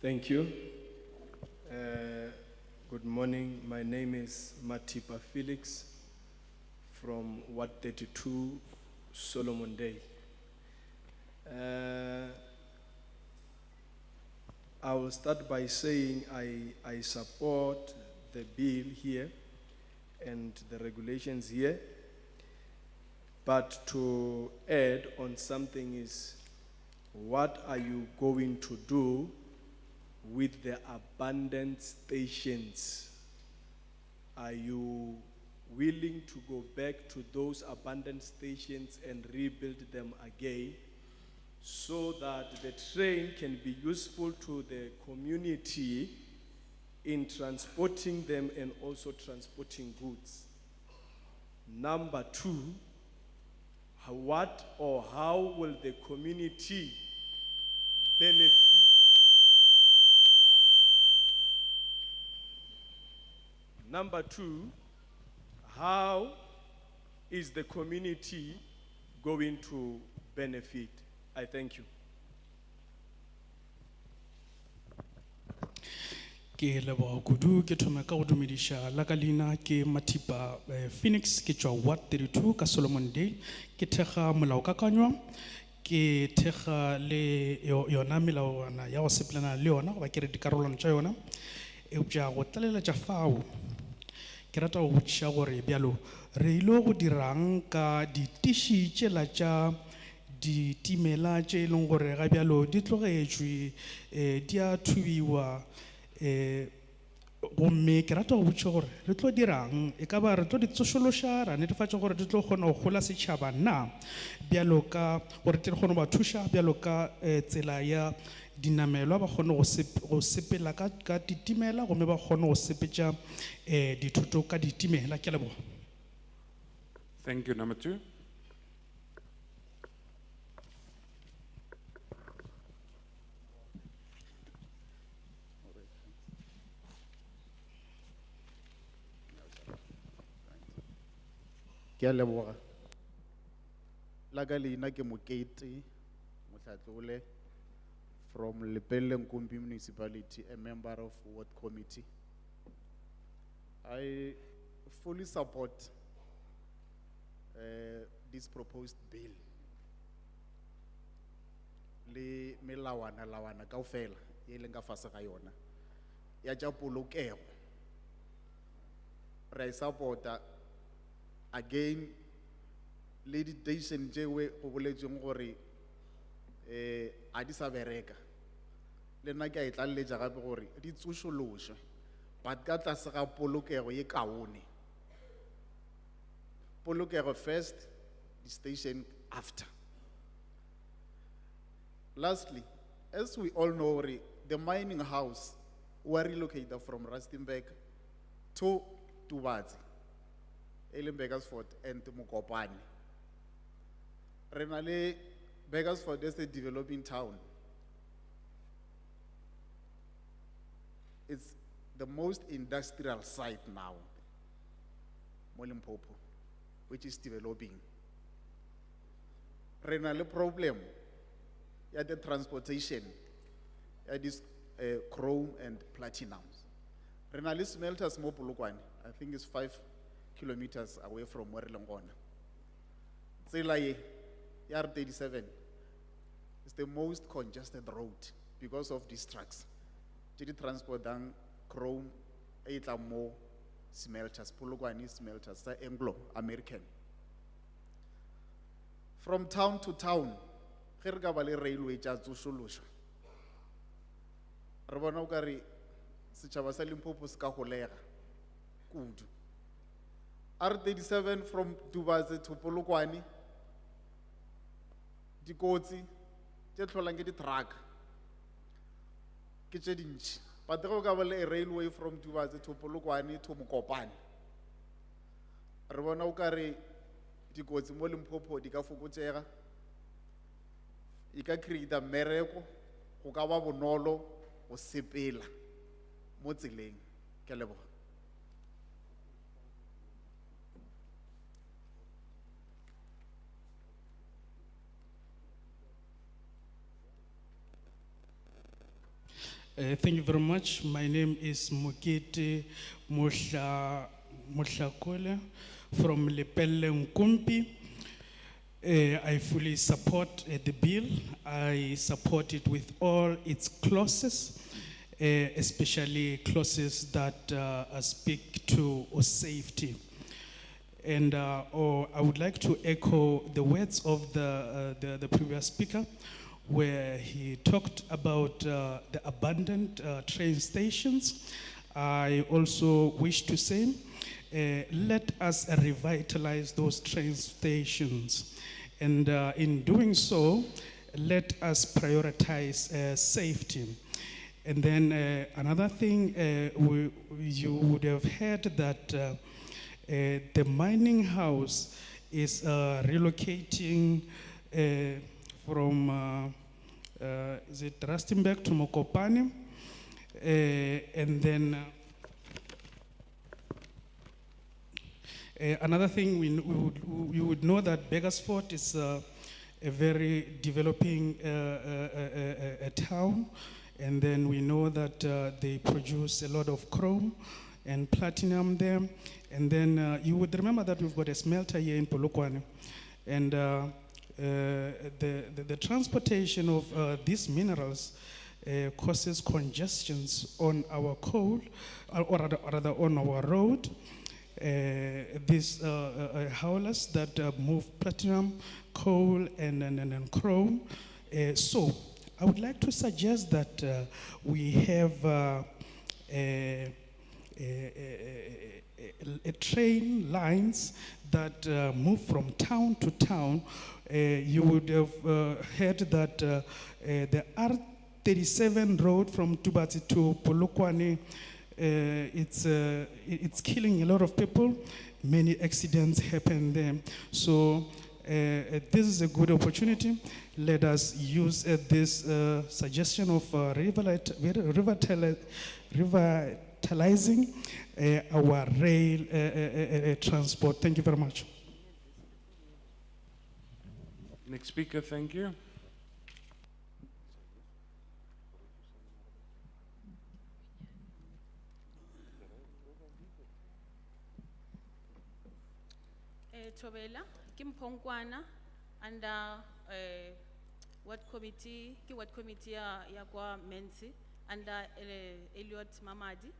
Thank you. Good morning. My name is Matipa Felix from Ward 32, Solomon Day. I will start by saying I support the bill here and the regulations here, but to add on something is, what are you going to do with the abandoned stations? Are you willing to go back to those abandoned stations and rebuild them again so that the train can be useful to the community in transporting them and also transporting goods? Number two, what or how will the community benefit? Number two, how is the community going to benefit? I thank you. Ke leboga kudu ke thoma ka go dumediša la ka leina ke Matipa Phoenix ke tšwa Ward 32 ka Solomon Dale ke thekga molaokakanywa ke thekga le yona melawana ya go sepelana le yona goba ke re dikarolwana tša yona eupša go tlaleletša fao ke rata go botšiša gore bjalo re ile go dirang ka ditiši tšela tša ditimela tše e leng gore ga bjalo di tlogetšwe di a thubiwa gomme ke rata go botša gore re tlo dirang e ka ba re tlo di tsošološa ra netefatša gore di tlo kgona go gola setšhaba na bjalo ka gore di kgone go ba thuša bjalo ka tsela ya dinamelwa ba kgone go sepela ka ditimela gomme ba kgone go sepetša dithoto ka ditimela. Ke a leboga. Thank you. Number two. Ke a leboga. La ka leina ke Mokete Mohlatlole from Limpopo Municipality, a member of Ward Committee. I fully support this proposed bill. Le melawana kaofela e leng ka fase ga yona ya tša polokego. Re supporta again legislation tšewe go boletšweng gore a di sa bereka. Le nna ke a e tlaleletša gape gore di tsošološwe but ka tlase ga polokego ye kaone. Polokego first, the station after. Lastly, as we all know, the mining house were relocated from Rustenburg to Tubatsi, Begersford and Mokopane. Renale Begersford is a developing town. It's the most industrial site now, Limpopo, which is developing. Renale problem, yeah, the transportation, yeah, this chrome and platinums. Renale smelters more Polokwane, I think it's 5 kilometers away from where Longona. Tsela R37 is the most congested road because of these trucks. Jedi transport dang chrome, more smelters, Polokwane smelters, Anglo-American. From town to town, railway just to solution. Rabana ukari setšhaba sa Limpopo se ka golega kudu. R37 from Dubatse to Polokwane, dikotsi tše tlholang ke di-truck ke tše dintši, but ge go ka ba le a railway from Dubatse to Polokwane to Mokopane, re bona o ka re dikotsi mo Limpopo di ka fokotšega, e ka create mmereko, go ka ba bonolo go sepela mo tseleng. Ke a leboga. Thank you very much. My name is Mokete Mohlakole from Lepelle Nkumpi. I fully support the bill. I support it with all its clauses, especially clauses that speak to safety. And I would like to echo the words of the previous speaker, where he talked about the abandoned train stations. I also wish to say, let us revitalize those train stations. And in doing so, let us prioritize safety. And then another thing, you would have heard that the mining house is relocating from, is it Rustenburg to Mokopane? And then another thing, we would know that Beggarsford is a very developing a town. And then we know that they produce a lot of chrome and platinum there. And then you would remember that we've got a smelter here in Polokwane. And the transportation of these minerals causes congestions on our coal, or rather on our road. These haulers that move platinum, coal, and chrome. So I would like to suggest that we have train lines that move from town to town. You would have heard that the R37 road from Dubatse to Polokwane, it's killing a lot of people. Many accidents happen there. So this is a good opportunity. Let us use this suggestion of revitalizing our rail transport. Thank you very much. Next speaker, thank you. Tobela, Kim Pongwana, under what committee ya kwa Mensi, under Elliot Mamadi.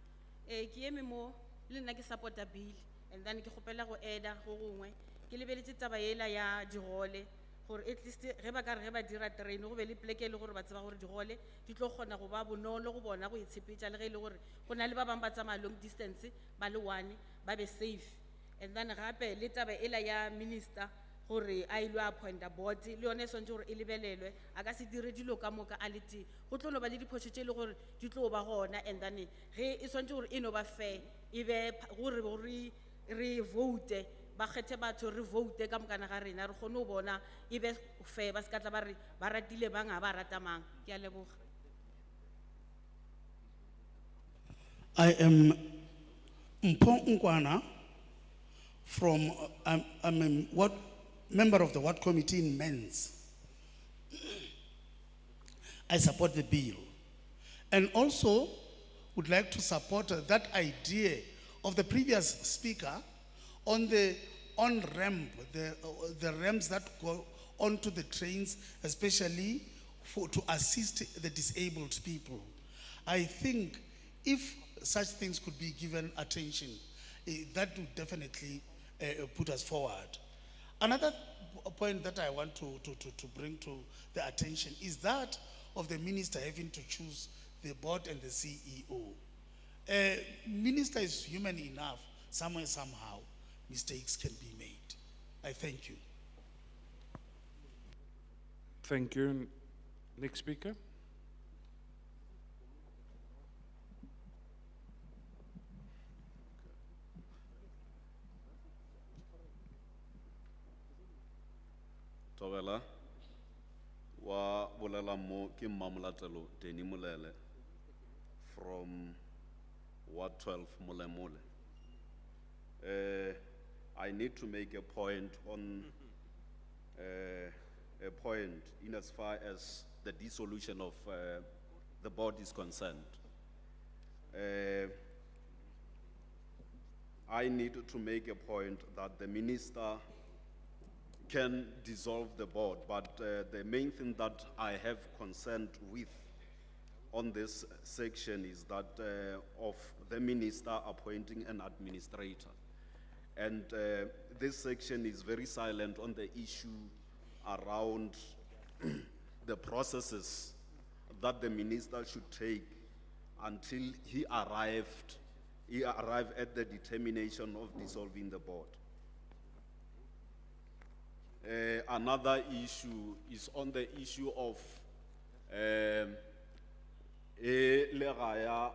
Kiemi mo, lina ki supporta bill, and then ki khopela go eda go gongwe. Ki lebeletse taba ela ya dirole, gore at least reba dira train go be le pleke le gore ba tseba gore digole di tlo gona go ba bonolo go bona go itshepetsa le ge ile gore go na le ba bang ba tsamaya long distance ba le one ba be safe. And then gape le taba ela ya minister gore a ile a appointa board le yone sonje gore e lebelelwe a ka se dire dilo ka moka a le teng go tlo no ba le diphoso tše le gore di tlo ba gona. And then ge e sonje gore e no ba fair e be gore re vote ba kgethe batho re vote ka mokana ga rena re kgone go bona e be fair ba se ka tla ba re ba ratile bang a ba ratamang. Ke a leboga. I am Mpho Nkwana from, I'm a member of the Ward Committee in Men's. I support the bill. And also would like to support that idea of the previous speaker on the on-ramp, the ramps that go onto the trains, especially to assist the disabled people. I think if such things could be given attention, that would definitely put us forward. Another point that I want to bring to the attention is that of the minister having to choose the board and the CEO. Minister is human enough, somewhere, somehow, mistakes can be made. I thank you. Thank you. Next speaker. Tobela, wa bolela mo ke Mamulatelo Teni Mulele from Ward 12 Mulemule. I need to make a point on a point in as far as the dissolution of the board is concerned. I need to make a point that the minister can dissolve the board, but the main thing that I have concern with on this section is that of the minister appointing an administrator. And this section is very silent on the issue around the processes that the minister should take until he arrive at the determination of dissolving the board. Another issue is on the issue of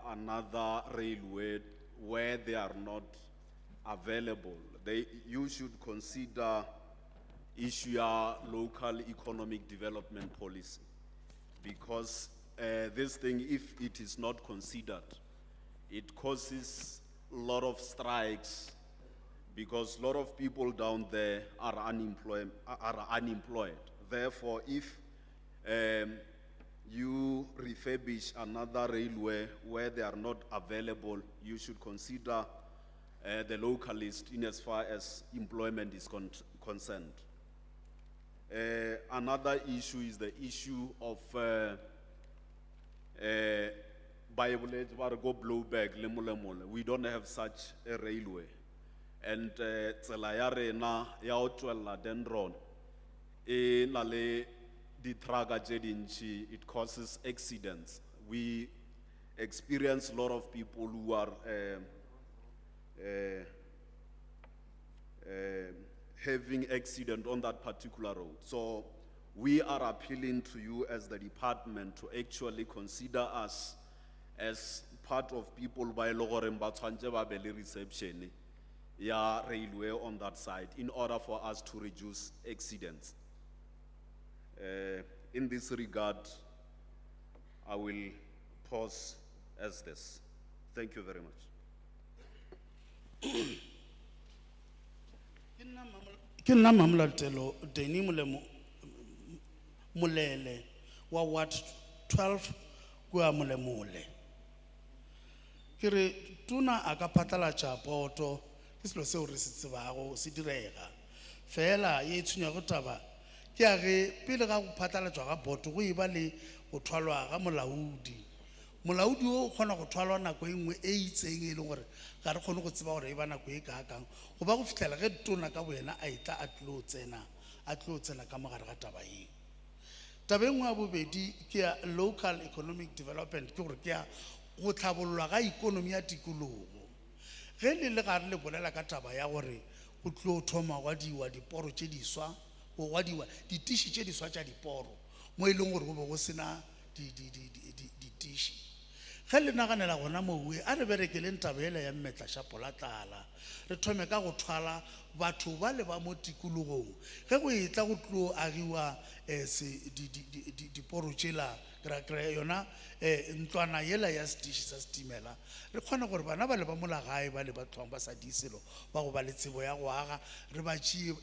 another railway where they are not available. You should consider issue local economic development policy, because this thing, if it is not considered, it causes a lot of strikes, because a lot of people down there are unemployed. Therefore, if you refurbish another railway where they are not available, you should consider the localist in as far as employment is concerned. Another issue is the issue of blowback. We don't have such a railway. And tsela ya rena ya o tswella Dendron e na le ditraga tse dintsi, it causes accidents. We experience a lot of people who are having accident on that particular road. So we are appealing to you as the department to actually consider us as part of people by Logorem Batwanje Babeli reception ya railway on that side in order for us to reduce accidents. In this regard, I will pause as this. Thank you very much. Ke nna Mamulatelo Teni Mulele wa Ward 12 kwa Mulemule. Ke re tuna aka phatlalatsa poto ke selo seo re se tsebago se direga fela ye tshunya go taba ke a ge pele ga go phatlalatswa ga boto go iba le go thwalwa ga molaudi o kgona go thwalwa nako engwe e itseng e le gore ga re kgone go tseba gore e ba nako e ka kang go ba go fitlela ge tona ka boena a itla a tlo tsena ka mogare ga taba e taba engwe ya bobedi ke ya local economic development ke gore ke ya go tlhabololwa ga ikonomi ya tikologo ge le gare le bolela ka taba ya gore go tlo thoma gwa diwa diporo tše diswa go gwa diwa ditiši tše diswa tša diporo mo e leng gore go be go sena ditiši ge le naganela gona mowe a re berekeleng taba ela ya mmetla shapolatala re thome ka go thwala batho ba le ba mo tikologong ge go etla go tlo agiwa diporo tšela kry yona ntlwana yela ya setiši sa setimela re kgona gore bana ba le ba molagae ba le bathong ba sa diselo ba go ba le tsebo ya go aga re ba tšee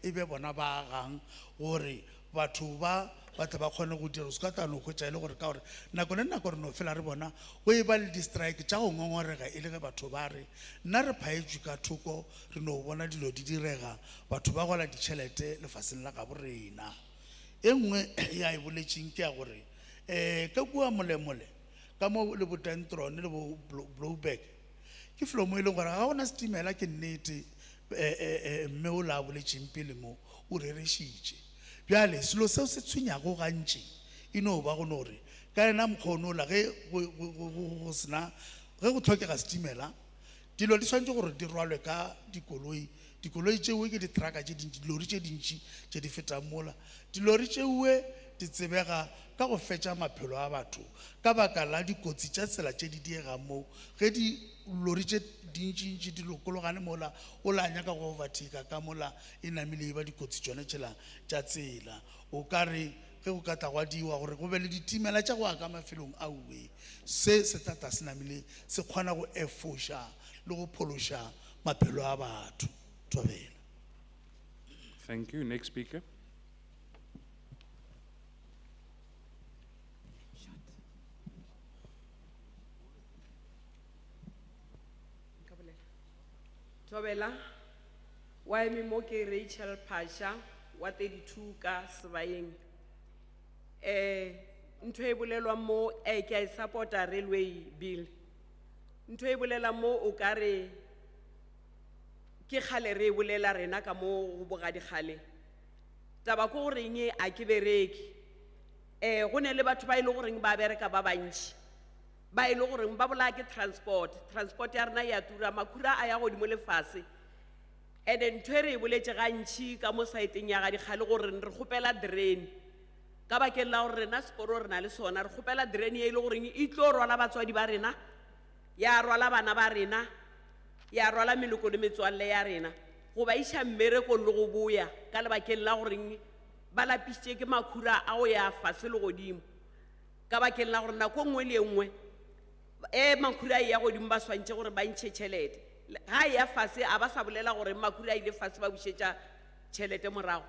e be bona ba agang gore batho ba tle ba kgone go dira se ka tano go tša e le gore ka gore nako le nako re no fela re bona go e ba le di-strike tša go ngongorega e le ge batho ba re nna re phaetswe ka thoko re no bona dilo di direga batho ba gola ditšhelete lefaseng la gabo rena e nngwe ya e boletšeng ke ya gore ka kua Mulemule ka mo le bo Dendron le bo blowback ke felo mo e leng gore ga gona setimela ke nnete mme o la boletšeng pele mo o rerešitše bjale selo seo se tshwenyago gantši e no ba go no re ka ena mokgono la ge go sena ge go tlhokega setimela dilo di tshwanetse gore di rwalwe ka dikoloi tšeo ke di-trucka tše dintši dilori tše dintši tše di fetang mola dilori tšeue di tsebega ka go fetša maphelo a batho ka baka la dikotsi tša tsela tše di diegang moo ge dilori tše dintšintši di lokologane mola o la nyaka go overtaka ka mola e namile e ba dikotsi tšone tšela tša tsela o ka re ge go ka tla go diwa gore go be le ditimela tša go ya ka mafelong aue se tata se namile se kgona go efoša le go phološa maphelo a batho Thobela. Thank you. Next speaker. Thobela, wa eme mo ke Rachel Pasha, wa 32 ka Sebayeng. Ntho e bolelwa mo ke a supporta railway bill. Ntho e bolela mo o ka re ke khale re bolela rena ka mo go bogadi khale. Taba ko gore eng a ke bereki. Go ne le batho ba ile go reng ba bereka ba bantši. Ba ile go reng ba bola ke transport ya rena ya tura makhura a ya godimo le fase. Ntho e re e boletse gantši ka mo saeteng ya ga dikhale gore re gopela drain. Ka bakeng la gore rena seporo re na le sona re gopela drain e ile go reng e tlo rwala batswadi ba rena ya rwala bana ba rena ya rwala meloko le metswalle ya rena go ba iša mmereko le go boya ka lebakeng la goreng ba lapisitše ke makhura a go ya fase le godimo ka bakeng la gore nako nngwe le nngwe makhura a ya godimo ba swantše gore ba ntšhe tšhelete ga ya fase a ba sa bolela gore makhura a ile fase ba bušetša tšhelete morago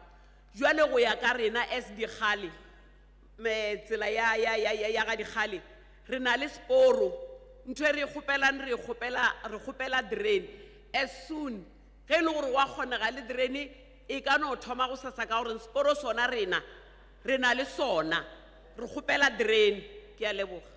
jwale go ya ka rena SD kgale tsela ya ga dikgale re na le sporo ntho e re kgopela drain as soon ge e le gore wa kgonega le drain e ka no thoma go sasa ka gore sporo sona rena re na le sona re kgopela drain ke a leboga.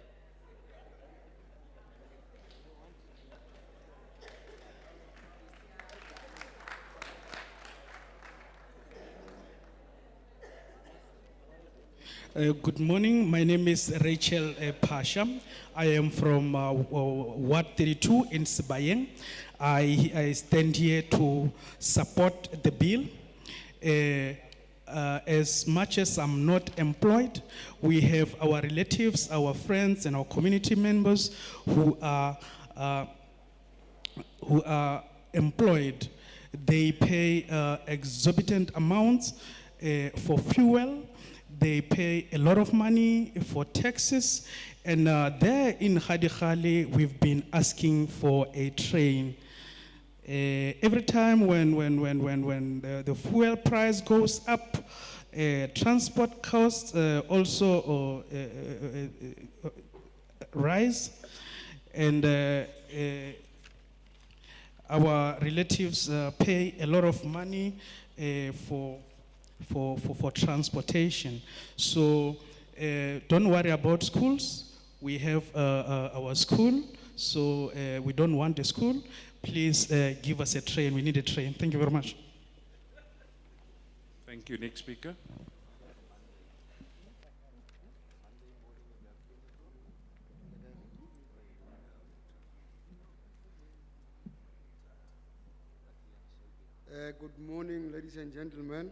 Good morning. My name is Rachel Pasha. I am from Ward 32 in Sebayeng. I stand here to support the bill. As much as I'm not employed, we have our relatives, our friends, and our community members who are employed. They pay exorbitant amounts for fuel. They pay a lot of money for taxes, and there in Khadikhali, we've been asking for a train. Every time when the fuel price goes up, transport costs also rise, and our relatives pay a lot of money for transportation. So don't worry about schools. We have our school, so we don't want a school. Please give us a train. We need a train. Thank you very much. Thank you. Next speaker. Good morning, ladies and gentlemen.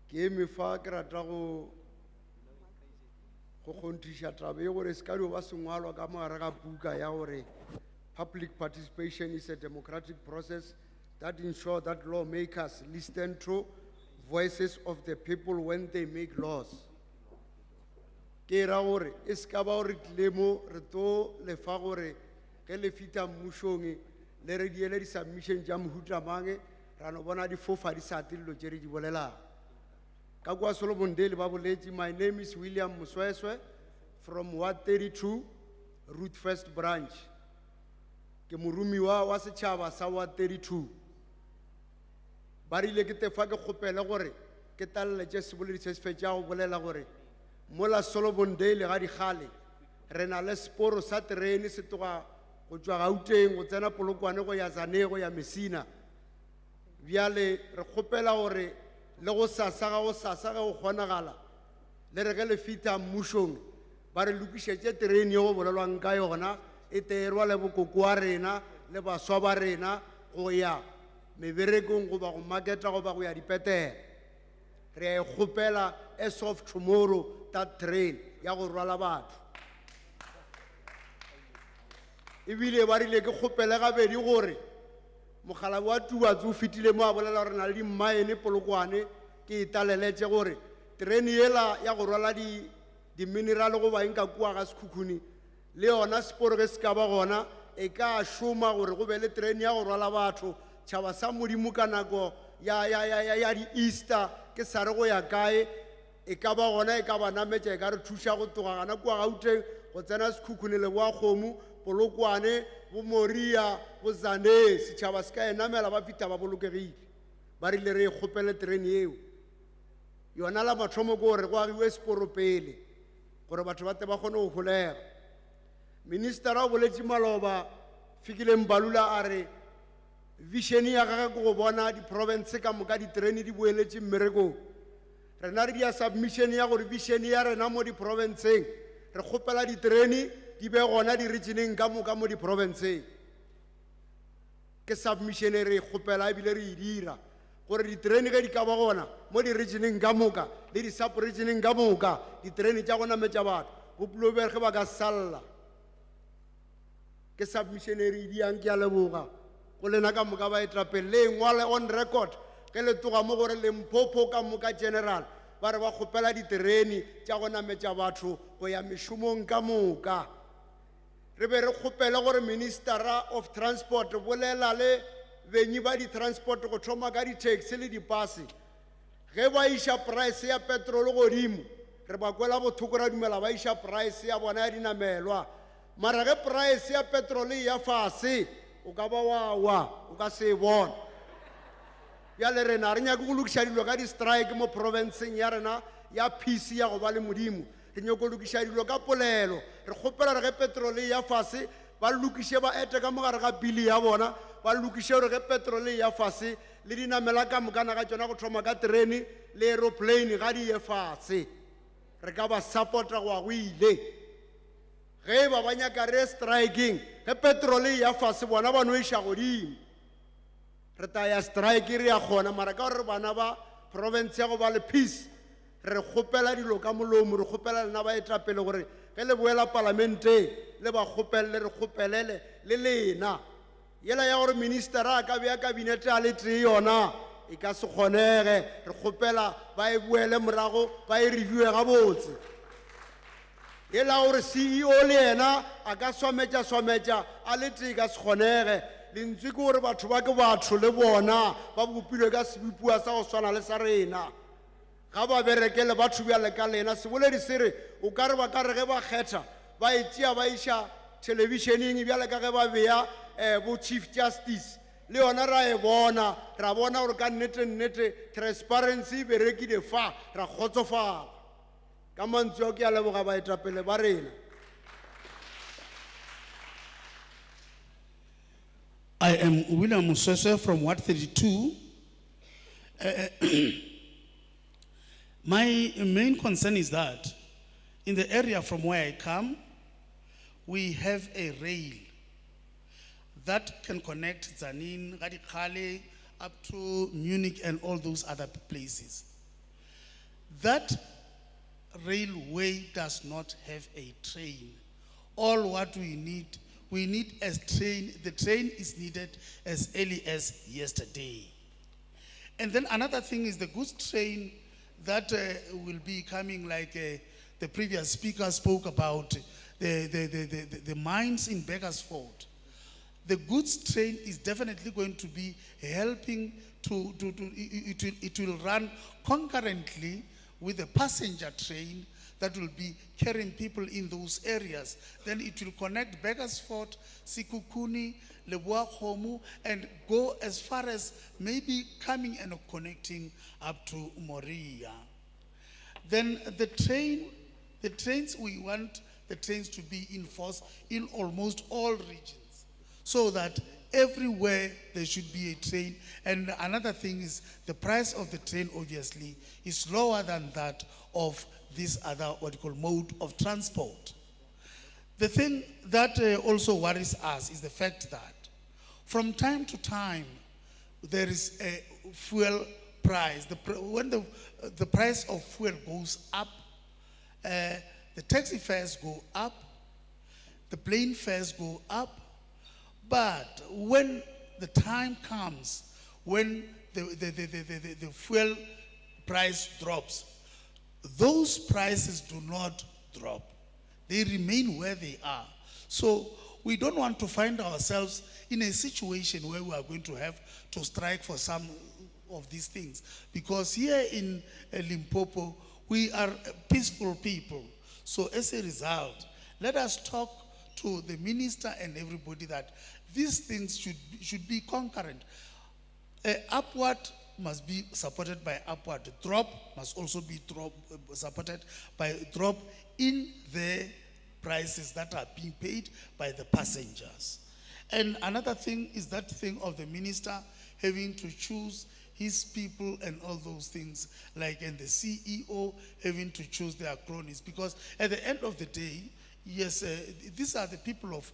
Ke me fa ke rata go kgonthisha taba e gore se ka di ba sengwalwa ka mogare ga buka ya gore public participation is a democratic process that ensures that lawmakers listen to voices of the people when they make laws. Ke ra gore e se ka ba gore tlile mo re to le fa gore ge le fita mmušong le re diele di-submission tša mohuta mange ra no bona di fofa di sa tilelo tše re di bolelang. Ka kwa Solomon Dale ba boletše, my name is William Musweswe from Ward 32, Route First Branch. Ke morumiwa wa setšhaba sa Ward 32. Ba rile ke tefa ke kgopele gore ke taleletše seboledi se se fetša go bolela gore mola Solomon Dale ga dikgale re na le seporo sa terene se tloga go tšwa Gauteng go tsena Polokwane go ya Zane go ya Messina. Bjale re kgopela gore le go sasa ga go kgonagala le re ge le fita mmušong ba re lokišetše terene yo go bolelwang ka yona e terwa le bokoko wa rena le baswa ba rena go ya meberekong goba go marketa goba go ya dipetele re a e kgopela as of tomorrow that train ya go rwala batho ebile ba rile ke kgopele gabedi gore mogala wa Tubatse o fetile mo a bolela gore na le dimmaene Polokwane ke italeletse gore terene yela ya go rwala di-mineral go ba nka kua ga Sekhukhune le yona seporo ge se ka ba gona e ka šoma gore go be le terene ya go rwala batho tšhaba sa Modimo ka nako ya di-Easter ke sa re go ya kae e ka ba gona e ka ba nametša e ka re thuša go toga gana kua Gauteng go tsena Sekhukhune le boa kgomo Polokwane bo Moria bo Zane setšhaba se ka e namela ba fita ba bolokegile ba rile re e kgopele terene eo yona la mathomo ke gore go agiwe seporo pele gore batho ba te ba kgone go golega ministera o boletše maloba Fikile Mbalula a re vision ya gagwe ke go bona di-province ka moka diterene di boeletše mmerekong rena re dia submission ya gore vision ya rena mo di-provinceng re kgopela diterene di be gona di-regioneng ka moka mo di-provinceng ke submission e re e kgopela ebile re e dira gore diterene ge di ka ba gona mo di-regioneng ka moka le di-sub-regioneng ka moka diterene tša go nametša batho bopulo ge ba ka salla ke submission e re e diang ke a leboga go lena ka moka ba etrapele le ngwale on record ge le toga mo gore Limpopo ka moka general ba re ba kgopela diterene tša go nametša batho go ya mešomong ka moka re be re kgopele gore ministera of transport bolela le benyi ba di-transport go thoma ka di-taxi le di-pase ge ba iša price ya petrol godimo re ba kwela bothoko ra dumela ba iša price ya bona ya dinamelwa mara ge price ya petrol ya fase o ka ba wa o ka se e bona bjale rena re nyake go lokiša dilo ka di-strike mo provinceng ya rena ya peace ya go ba le Modimo re nyake go lokiša dilo ka polelo re kgopela re ge petrol ya fase ba lokiše ba ete ka mogare ga bili ya bona ba lokiše gore ge petrol ya fase le dinamela ka mokana ga tšona go thoma ka terene le aeroplane ga di ye fase re ka ba supporta go a go ile ge ba nyaka re striking ge petrol ya fase bona ba no iša godimo re ta ya strike re ya kgona mara ka gore bana ba province ya go ba le peace re kgopela dilo ka molomo re kgopela lena ba etapele gore ge le boela parlamenteng le ba kgopelele re kgopelele le lena yela ya gore ministera a ka bea kabinete a le tee yona e ka se kgonege re kgopela ba e boele morago ba e reviewe gabotse yela gore CEO le yena a ka swametša a le tee ka se kgonege lentswe ke gore batho ba ke batho le bona ba bopilwe ka sebipua sa go swana le sa rena ga ba berekele batho bjale ka lena se boledi se re o ka re ba ka re ge ba kgetha ba e tšea ba iša televisioneng bjale ka ge ba bea bo chief justice le yona ra e bona ra bona gore ka nnete transparency e berekile fa ra kgotsofala ka mantswe ao ke a leboga baetapele ba rena I am William Musese from Ward 32. My main concern is that in the area from where I come, we have a rail that can connect Zanin, Radikale, up to Munich and all those other places. That railway does not have a train. All what we need a train. The train is needed as early as yesterday. And then another thing is the goods train that will be coming, like the previous speaker spoke about, the mines in Beggarsford. The goods train is definitely going to be helping it will run concurrently with the passenger train that will be carrying people in those areas. Then it will connect Beggarsford, Sekhukhune, Leboa Kgomo, and go as far as maybe coming and connecting up to Moria. Then the trains, we want the trains to be in force in almost all regions, so that everywhere there should be a train. And another thing is the price of the train obviously is lower than that of this other, what you call, mode of transport. The thing that also worries us is the fact that from time to time, there is a fuel price. When the price of fuel goes up, the taxi fares go up, the plane fares go up, but when the time comes when the fuel price drops, those prices do not drop. They remain where they are. So we don't want to find ourselves in a situation where we are going to have to strike for some of these things. Because here in Limpopo, we are peaceful people. So as a result, let us talk to the minister and everybody that these things should be concurrent. Upward must be supported by upward. Drop must also be supported by drop in the prices that are being paid by the passengers. And another thing is that thing of the minister having to choose his people and all those things, like and the CEO having to choose their cronies. Because at the end of the day, yes, these are the people of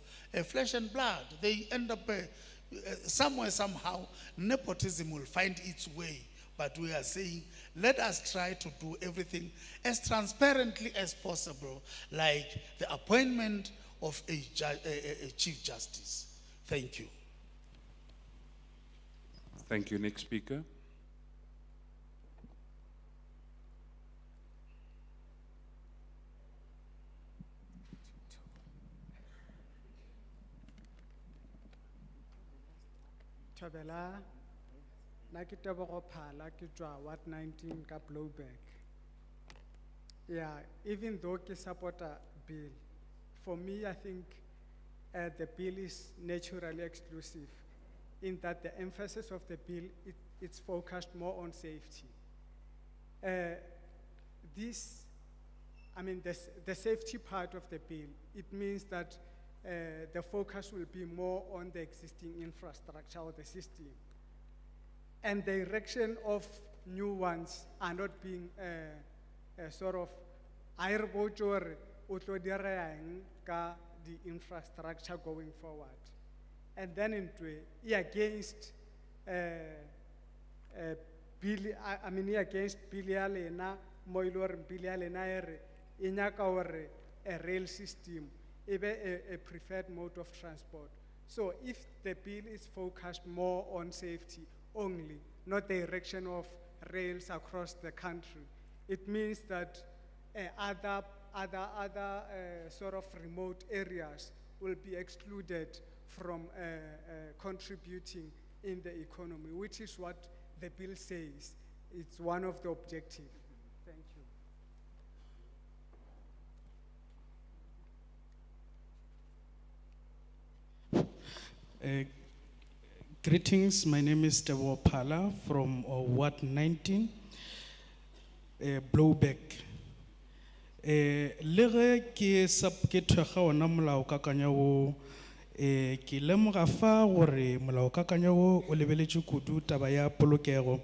flesh and blood. They end up somewhere, somehow, nepotism will find its way. But we are saying, let us try to do everything as transparently as possible, like the appointment of a Chief Justice. Thank you. Thank you. Next speaker. Thobela, na ke Tebogo Phala, ke tswa Ward 19 ka Blowback. Yeah, even though ke support a bill, for me I think the bill is naturally exclusive in that the emphasis of the bill, it's focused more on safety. The safety part of the bill, it means that the focus will be more on the existing infrastructure or the system. And the erection of new ones are not being sort of the infrastructure going forward. And then into against against Bilialena, Moilor Bilialena, Inyaka a rail system, even a preferred mode of transport. So if the bill is focused more on safety only, not the erection of rails across the country, it means that other sort of remote areas will be excluded from contributing in the economy, which is what the bill says. It's one of the objectives. Thank you. Greetings, my name is Tebogo Phala from Ward 19, Blowback. Le ge ke thekga ona molaokakanywa o ke lemoga fa gore molaokakanywa o lebeletše kudu taba ya polokego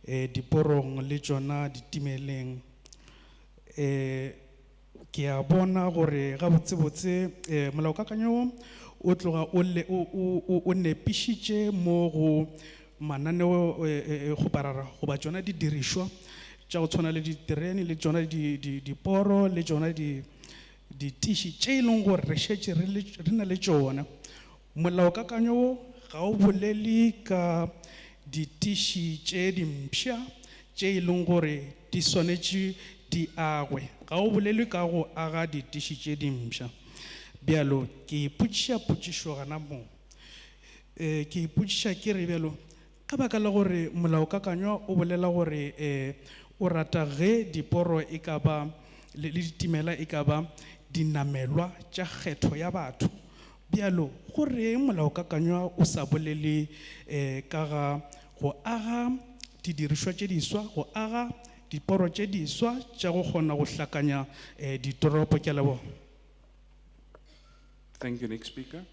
diporong le tšona ditimeleng. Ke a bona gore gabotsebotse molaokakanywa o tloga o nepišitše mo go mananeo go ba tšona di dirišwa tša go tshwana le diterene le tšona diporo le tšona ditiši tše e leng gore re šetše re na le tšona. Molaokakanywa o ga o bolele ka ditiši tše dimpšha tše e leng gore di swanetše di agwe, ga o bolele ka go aga ditiši tše dimpšha. Bjalo ke ipotšiša potšišo gana mo, ke ipotšiša ke re bjalo ka baka la gore molaokakanywa o bolela gore o rata ge diporo e ka ba le ditimela e ka ba dinamelwa tša kgetho ya batho. Bjalo gore molaokakanywa o sa bolele ka ga go aga didirišwa tše diswa, go aga diporo tše diswa tša go kgona go hlakanya ditoropo. Ke a leboga. Thank you. Next speaker.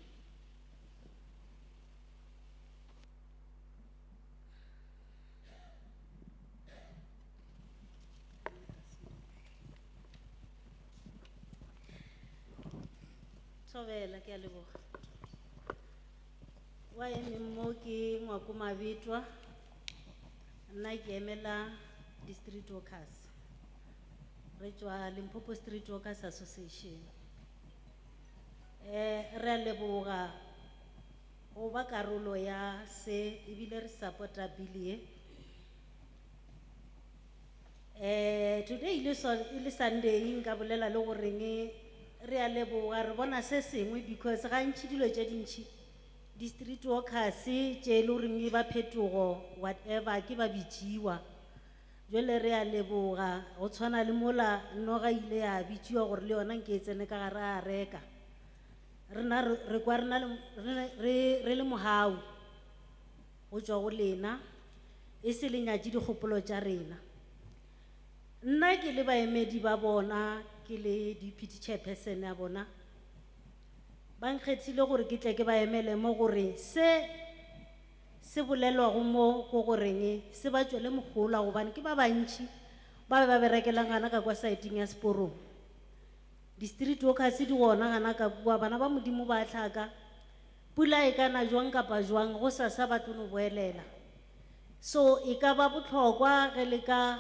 Thobela ke a leboga. Wa emeng mo ke Ngwako Mabitwa, nna ke emela di-street workers. Re tswa Limpopo Street Workers Association. Re a leboga go ba karolo ya se ebile re support-a bill e. Today ile Sunday nka bolela le goreng re a leboga re bona se sengwe because gantši dilo tše dintšhi di-street workers tše le goreng ba phetogo whatever ke ba bitšiwa. Jwale re a leboga go tshwana le mola Noga ile ya bitšiwa gore le yona nke e tsene ka gare a reka. Rena re kwa re le mohau go tšwa go lena e se le nyatši dikgopolo tša rena. Nna ke le baemedi ba bona ke le deputy chairperson ya bona ba nkgethile gore ke tle ke ba emele mo gore se bolelwago mo go goreng se ba tšwele mogola gobane ke ba bantši ba be ba berekelang gana ka kwa saeteng ya Seporong. Di-street workers di gona gana ka kua bana ba modimo ba tlhaka pula e kana jwang kapa jwang go sasa ba tlo no boelela. So e ka ba botlhokwa ge le ka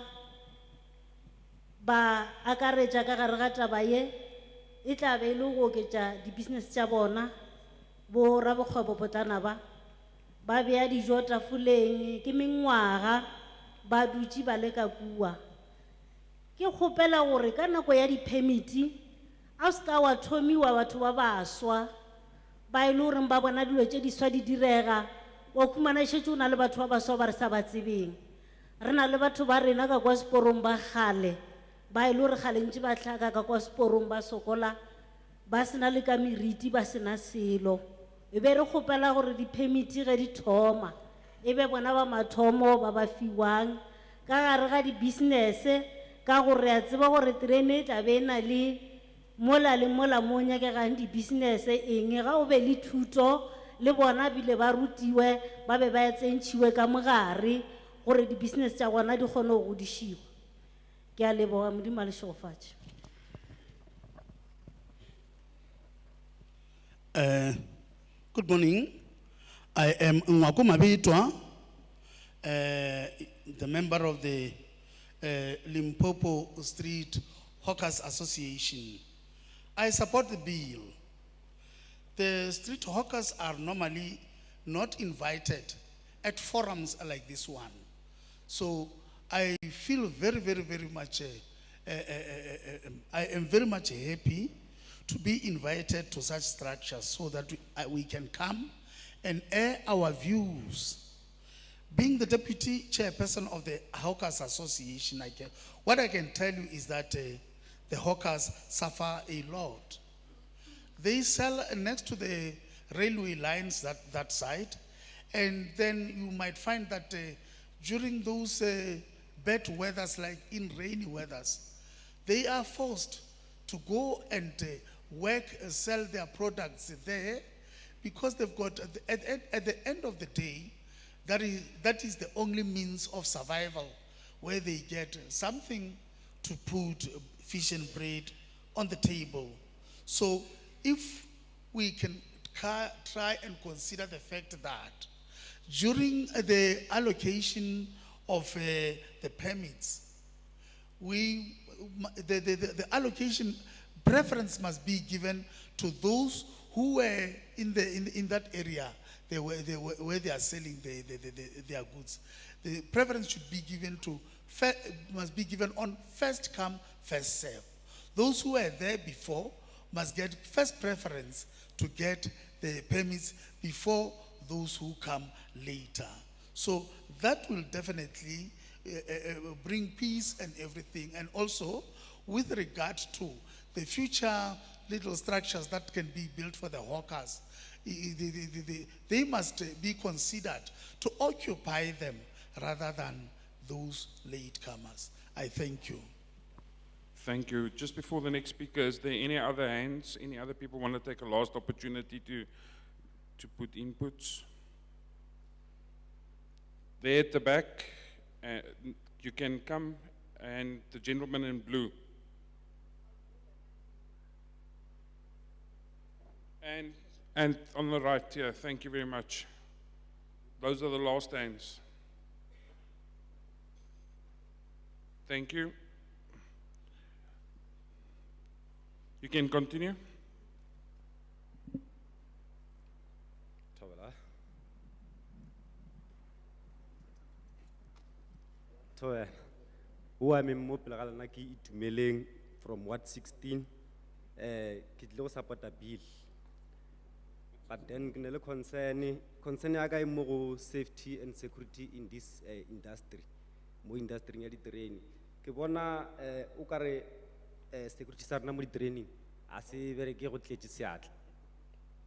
ba akaretša ka gare ga taba ye e tla be e le go oketša di-business tša bona bo rabokgwebo potlana ba bea dijo tafoleng ke mengwaga ba dutše ba le ka kua. Ke kgopela gore ka nako ya di-permiti a se ka wa thomiwa batho ba baswa ba e le goreng ba bona dilo tše di swa di direga wa khumana šetše o na le batho ba baswa ba re sa ba tsebeng. Re na le batho ba rena ka kwa Seporong ba kgale ba e le gore kgale ntše ba tlhaka ka kwa Seporong ba sokola ba sena le ka meriti ba sena selo. E be re kgopela gore di-permiti ge di thoma e be bona ba mathomo ba ba fiwang ka gare ga di-business ka gore a tseba gore terene e tla be e na le mola le mola mo nyakegang di-business eng ga o be le thuto le bona bile ba rutiwe ba be ba tsentšhiwe ka mogare gore di-business tša bona di kgone go godišiwa. Ke a leboga Modimo a le šogofatše. Good morning. I am Ngwako Mabitwa, the member of the Limpopo Street Hawkers Association. I support the bill. The street hawkers are normally not invited at forums like this one. So I feel very much, I am very much happy to be invited to such structures so that we can come and air our views. Being the deputy chairperson of the Hawkers Association, what I can tell you is that the hawkers suffer a lot. They sell next to the railway lines that side, and then you might find that during those bad weathers, like in rainy weathers, they are forced to go and sell their products there because they've got, at the end of the day, that is the only means of survival, where they get something to put fish and bread on the table. So if we can try and consider the fact that during the allocation of the permits, the allocation preference must be given to those who were in that area where they are selling their goods. The preference should be given must be given on first come, first serve. Those who were there before must get first preference to get the permits before those who come later. So that will definitely bring peace and everything. And also, with regard to the future little structures that can be built for the hawkers, they must be considered to occupy them rather than those latecomers. I thank you. Thank you. Just before the next speaker, is there any other hands? Any other people want to take a last opportunity to put inputs? There at the back, you can come, and the gentleman in blue. And on the right here, thank you very much. Those are the last hands. Thank you. You can continue. Thobela. Thobela. Who am mo pele ga lena ke itumeleng from Ward 16 ke tlile go support a bill. But then ke ne le concern ya ka e mo go safety and security in this industry. Mo industry ya di train. Ke bona o ka re security sa rena mo di training a se bereke go tletse seatla.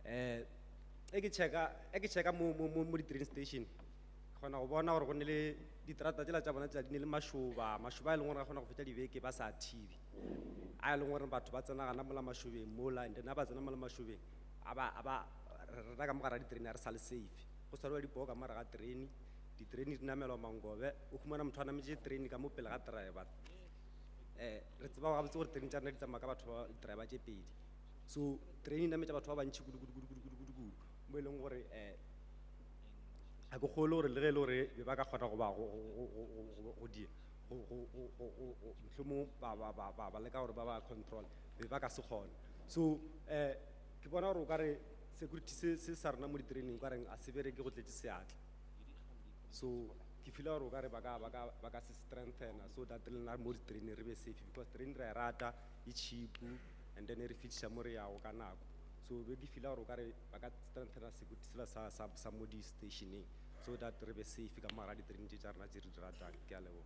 E ke checka mo di train station. Khona go bona gore go ne le diterata tšela tša bona tša di ne le mašoba a e leng gore a kgona go fetša dibeke ba sa thibi a e leng gore batho ba tsena gana mola mašobeng mola and then ba tsena mola mašobeng rena ka mogara diterene a re sa le safe go swarwa dipoo ka mara ga terene diterene di namelwa mangobe o humana motho a nametše terene ka mo pele ga driver re tseba gabotse gore terene tša rena di tsamaya ka batho ba driver tše pedi so terene e nametša batho ba bantšhi kudu mo e leng gore a ke kgole gore le ge e le gore be ba ka kgona go ba go di mohlomong ba leka gore ba ba control be ba ka se kgone so ke bona gore o ka re security se sa rena mo ditereneng ka reng a se bereke go tletse seatla so ke fila gore o ka re ba ka se strengthena so that re lena mo ditereneng re be safe because terene re a rata e cheap and then re fitlhisa mo re yago ka nako so be ke fila gore o ka re ba ka strengthena security sela sa mo di stationeng so that re be safe ka mara diterene tša rena tše re di ratang ke a leboga.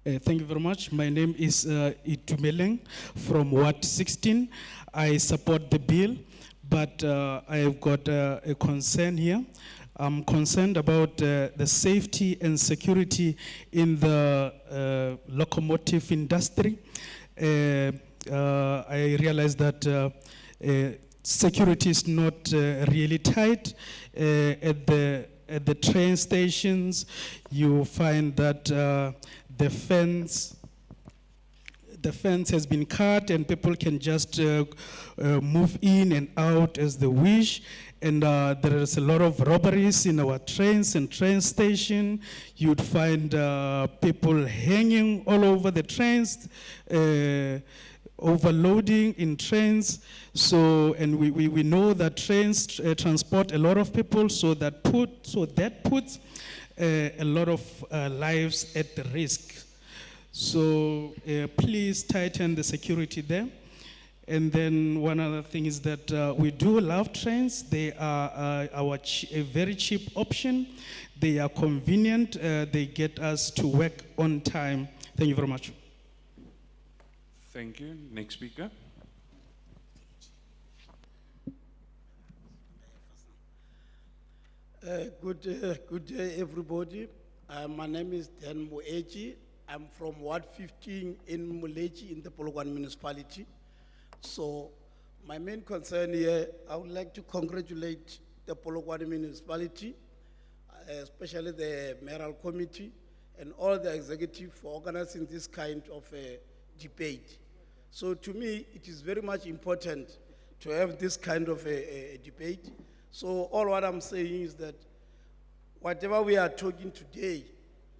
Thank you very much. My name is Itumeleng from Ward 16. I support the bill, but I've got a concern here. I'm concerned about the safety and security in the locomotive industry. I realize that security is not really tight at the train stations. You find that the fence has been cut and people can just move in and out as they wish. And there is a lot of robberies in our trains and train station. You'd find people hanging all over the trains, overloading in trains. So, and we know that trains transport a lot of people, so that puts a lot of lives at risk. So please tighten the security there. And then one other thing is that we do love trains. They are a very cheap option. They are convenient. They get us to work on time. Thank you very much. Thank you. Next speaker. Good day, everybody. My name is Dan Moechi. I'm from Ward 15 in Mulechi in the Polokwane Municipality. So my main concern here, I would like to congratulate the Polokwane Municipality, especially the mayoral committee and all the executive for organizing this kind of a debate. So to me, it is very much important to have this kind of a debate. So all what I'm saying is that whatever we are talking today,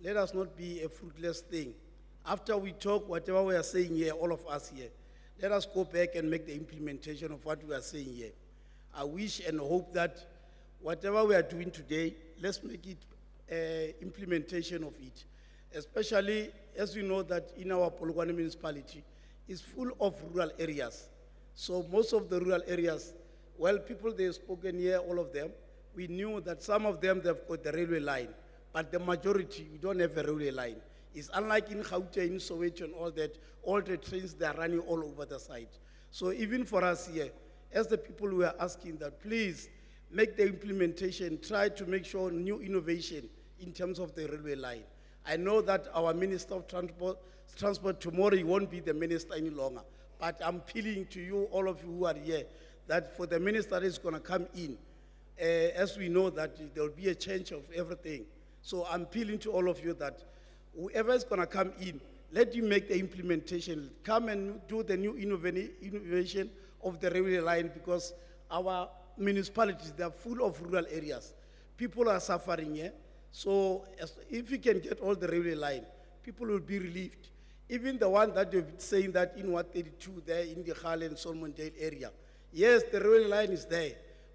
let us not be a fruitless thing. After we talk, whatever we are saying here, all of us here, let us go back and make the implementation of what we are saying here. I wish and hope that whatever we are doing today, let's make it implementation of it. Especially as we know that in our Polokwane municipality is full of rural areas. So most of the rural areas, well, people they've spoken here, all of them, we knew that some of them they've got the railway line, but the majority, we don't have a railway line. It's unlike in Gauteng, Soweto and all that, all the trains, they are running all over the site. So even for us here, as the people who are asking that, please make the implementation, try to make sure new innovation in terms of the railway line. I know that our Minister of Transport tomorrow, he won't be the minister any longer, but I'm appealing to you, all of you who are here, that for the minister that is gonna come in, as we know that there will be a change of everything. So I'm appealing to all of you that whoever is gonna come in, let you make the implementation, come and do the new innovation of the railway line, because our municipalities, they are full of rural areas. People are suffering here. So if we can get all the railway line, people will be relieved. Even the one that you're saying that in 132 there in the Khale and Solomondale area. Yes, the railway line is there,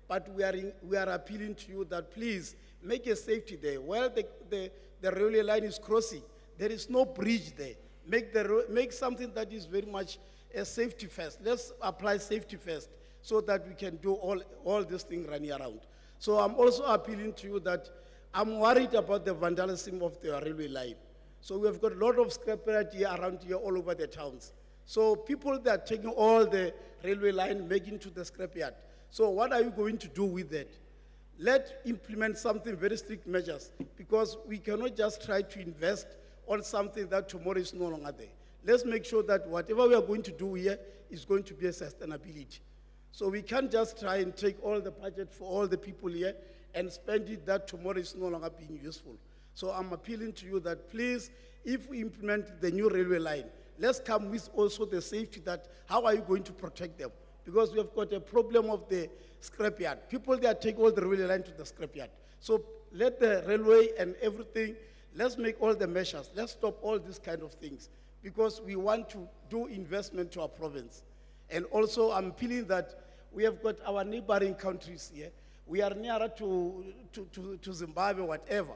but we are appealing to you that please make a safety there. While the railway line is crossing, there is no bridge there. Make something that is very much a safety first. Let's apply safety first so that we can do all this thing running around. So I'm also appealing to you that I'm worried about the vandalism of the railway line. So we have got a lot of scrapyard here around here all over the towns. So people that are taking all the railway line, making to the scrapyard. So what are you going to do with that? Let's implement something, very strict measures, because we cannot just try to invest on something that tomorrow is no longer there. Let's make sure that whatever we are going to do here is going to be a sustainability. So we can't just try and take all the budget for all the people here and spend it that tomorrow is no longer being useful. So I'm appealing to you that please, if we implement the new railway line, let's come with also the safety that how are you going to protect them? Because we have got a problem of the scrapyard. People there take all the railway line to the scrapyard. So let the railway and everything, let's make all the measures. Let's stop all these kind of things because we want to do investment to our province. And also I'm feeling that we have got our neighboring countries here. We are nearer to Zimbabwe, whatever.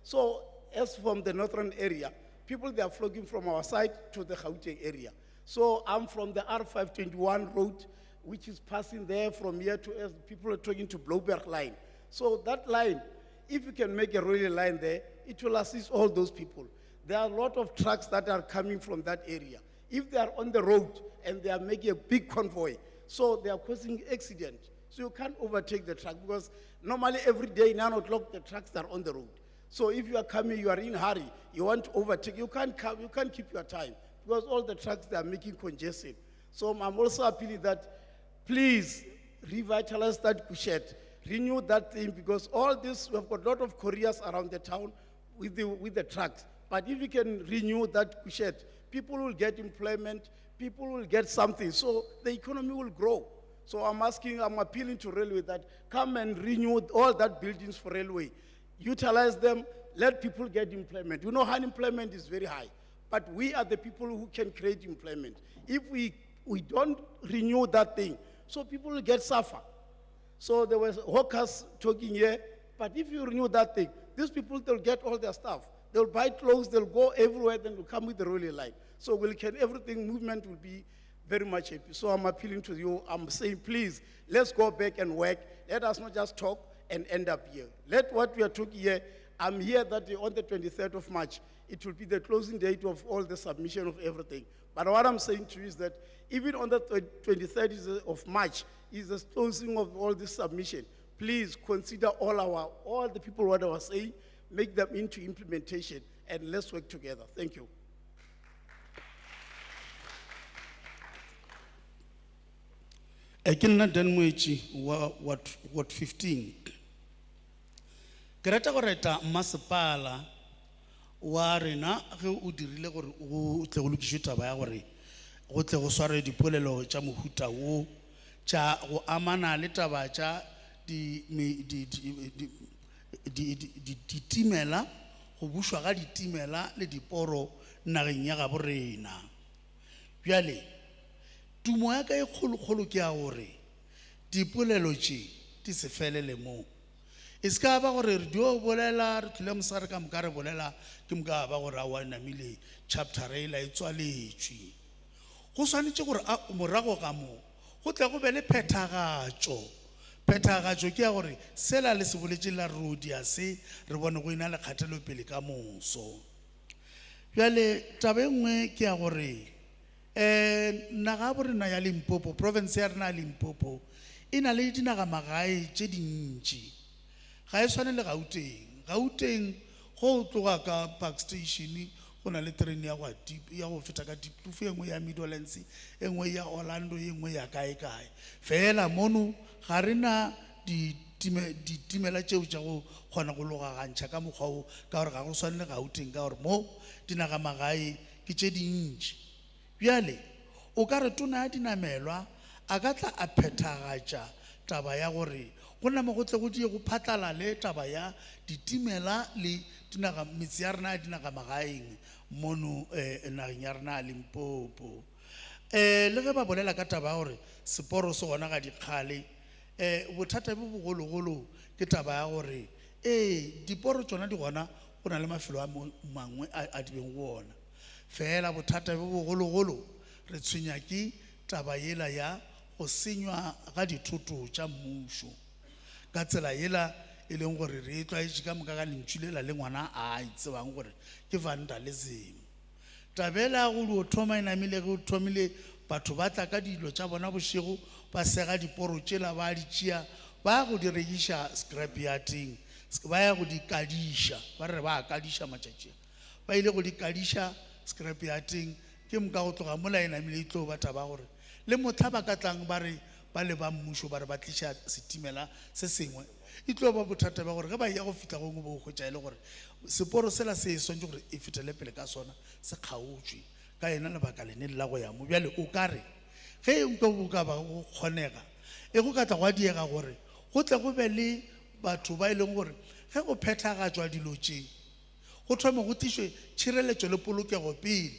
So as from the northern area, people they are flocking from our side to the Gauteng area. So I'm from the R521 road, which is passing there from here to as people are talking to Blauberg line. So that line, if you can make a railway line there, it will assist all those people. There are a lot of trucks that are coming from that area. If they are on the road and they are making a big convoy, so they are causing accident. So you can't overtake the truck because normally every day, 9 o'clock, the trucks are on the road. So if you are coming, you are in a hurry, you want to overtake, you can't keep your time because all the trucks, they are making congestion. So I'm also appealing that please revitalize that Kushet, renew that thing because all this, we have got a lot of couriers around the town with the trucks. But if you can renew that Kushet, people will get employment, people will get something, so the economy will grow. So I'm appealing to railway that come and renew all that buildings for railway. Utilize them, let people get employment. You know, unemployment is very high, but we are the people who can create employment. If we don't renew that thing, so people will get suffer. So there was hawkers talking here, but if you renew that thing, these people, they'll get all their stuff. They'll buy clothes, they'll go everywhere, then they'll come with the railway line. So everything, movement will be very much happy. So I'm appealing to you, I'm saying, please, let's go back and work. Let us not just talk and end up here. Let what we are talking here, I'm here that on the 23rd of March, it will be the closing date of all the submission of everything. But what I'm saying to you is that even on the 23rd of March is the closing of all this submission. Please consider all the people what I was saying, make them into implementation, and let's work together. Thank you. Ke nna Dan Moetši wa Ward 15. Ke rata go reta mmasepala wa rena ge o dirile gore o tle go lokišwe taba ya gore go tle go sware dipolelo tša mohuta wo tša go amana le taba tša ditimela go bušwa ga ditimela le diporo nageng ya gabo rena. Bjale tumo ya ka e kgolokgolo ke ya gore dipolelo tše di se felele moo. E se ka ba gore re dio bolela re tlile mosegare ka moka re bolela ke moka ba gore a wa namile chapter e la e tswaletšwe. Go swanetše gore morago ga moo go tle go be le phethagatšo. Phethagatšo ke ya gore sela le se boletše la rodia se re bone go ina le kgatelopele ka moso. Bjale taba e nngwe ke ya gore naga borena ya Limpopo province ya rena Limpopo e na le dinagamagae tše dintši ga e swane le Gauteng go tloga ka Park Station go na le train ya go feta ka Diepkloof e nngwe ya Meadowlands e nngwe ya Orlando e nngwe ya kae fela mono ga rena ditimela tšeo tša go kgona go logagantšha ka mokgwa o ka gore ga go swane le Gauteng ka gore mo dinagamagae ke tše dintši. Bjale o ka re tona ya dinamelwa a ka tla a phethagatša taba ya gore go name go tle go die go phatlalale taba ya ditimela le metse ya rena ya dinagamagaeng mono nageng ya rena ya Limpopo. Le ge ba bolela ka taba ya gore seporo se gona ga dikgale, bothata bo bogologolo ke taba ya gore diporo tsona di gona go na le mafelo a mangwe a di beng go ona. Fela bothata bo bogologolo re tshwenya ke taba yela ya go senywa ga dithoto tša mmušo ka tsela yela e leng gore re e tlwaetše ka moka ka lentšu lela le ngwana a itsebang gore ke vandalism. Tabela go di o thoma e namile go thomile batho ba tla ka dilo tša bona bošego ba sega diporo tšela ba di tšea ba go di rekiša scrap yarding, ba ya go di kadiša, ba re ba kadiša matšatši ba ile go di kadiša scrap yarding. Ke moka go tloga mola e namile e tlo ba taba gore le motho ba ka tlang ba re ba le ba mmušo ba re ba tliša setimela se sengwe e tlo ba bothata ba gore ge ba ya go fihla gongwe bo go hwetša e le gore seporo sela se swantše gore e fetele pele ka sona se kgaotšwe ka yena lebaka lene la go ya mo. Bjale o ka re ge nko go ka ba go kgonega e go ka tla go a diega gore go tle go be le batho ba e leng gore ge go phethagatšwa dilo tše go thome go tišwe tšhireletšo le polokego pele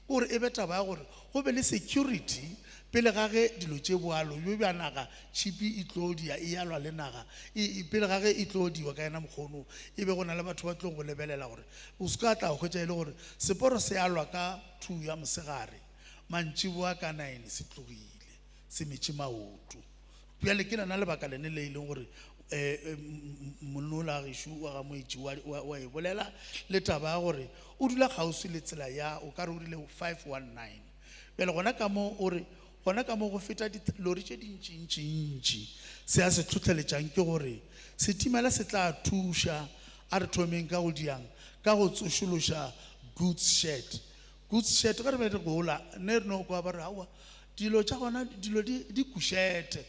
gore e be taba ya gore go be le security pele ga ge dilo tše boalo yo bja naga tšhipi e tlo dia e yalwa le naga pele ga ge e tlo diwa ka yena mokgono e be go na le batho ba tlo go lebelela gore o se ka tla go hwetša e le gore seporo se alwa ka 2 ya mosegare mantšiboa ka 9 se tlogile se metše maoto. Bjale ke nana lebaka lene le e leng gore monnola gešo wa ga moetši wa e bolela le taba ya gore o dula kgauswi le tsela ya o ka re o rile 519. Bjale gona ka mo o re gona ka mo go feta dilori tše dintšintšintši se a se tlhotlheletšang ke gore setimela se tla thuša a re thomeng ka go diang ka go tsošološa goods shed. Goods shed ka re be re gola ne re no kwa ba re aowa dilo tša gona dilo di kušete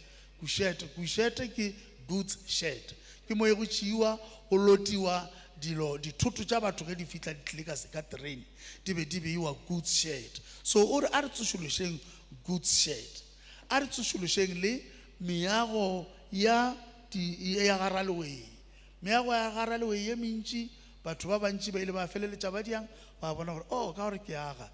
ke goods shed ke mo e go tšeiwa go lotiwa dilo dithoto tša batho ge di fihla di tlile ka terene di be di beiwa goods shed. So o re a re tsošološeng goods shed a re tsošološeng le meago ya garalewei. Meago ya garalewei ye mentši batho ba bantši ba ile ba feleletša ba diang ba bona gore o ka gore ke aga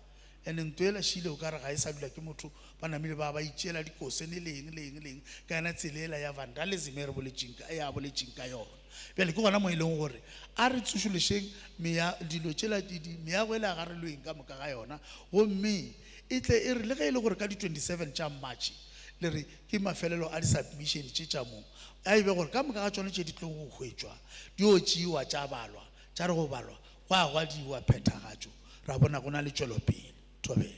ene nto ela šile o ka re ga e sa dula ke motho ba namile ba itšeela dikosene leng ka yena tselela ya vandalism e re boletšeng ka yona. Bjale ke gona mo e leng gore a re tsošološeng dilo tšela meago ele a garelweng ka moka ga yona gomme e tle e re le ge e le gore ka di 27 tša March le re ke mafelelo a di-submission tše tša mo a e be gore ka moka ga tšone tše di tlo go hwetšwa di o tšeiwa tša balwa tša re go balwa go a gwadiwa phethagatšo ra bona go na le tšwelopele. Thobela.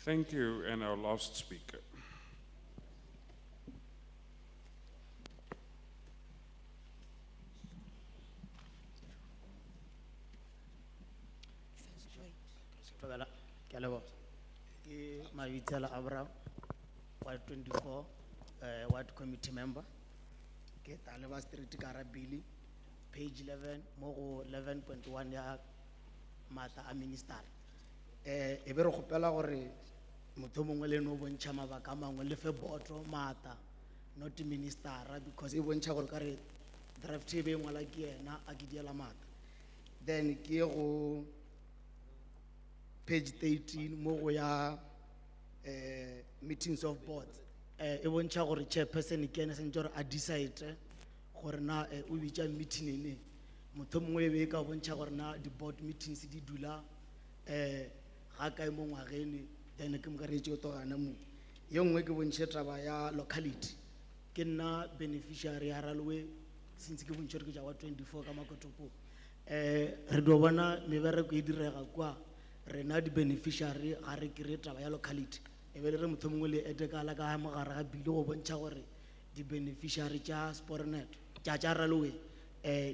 Thank you, and our last speaker. Thobela, ke a leboga. Ke Mabitsela Abraham, Ward 24, Ward Committee Member. Ke Taleba Street Karabili, page 11, mo go 11.1 ya mata a minister. E be re gopela gore motho mongwe le no bontšha mabaka a mangwe le fe boto mata not ministera because e bontšha gore ka re draft e be ngwala ke yena a ke diela mata. Then ke go page 13 mo go ya meetings of boards e bontšha gore chairperson ke ene sentse gore a decide gore na o bitša meeting ne motho mongwe e be ka bontšha gore na di board meetings di dula ga kae mo ngwageng then ke mokaretše o togana mo ye nngwe ke bontšhe taba ya locality ke nna beneficiary ya railway since ke bontšhe gore ke ja wa 24 ka Makotopo re do bona mebereko e direga kwa rena di beneficiary ga re kry taba ya locality e be le re motho mongwe le etekala ka mogare ga bile go bontšha gore di beneficiary tša sportnet tša railway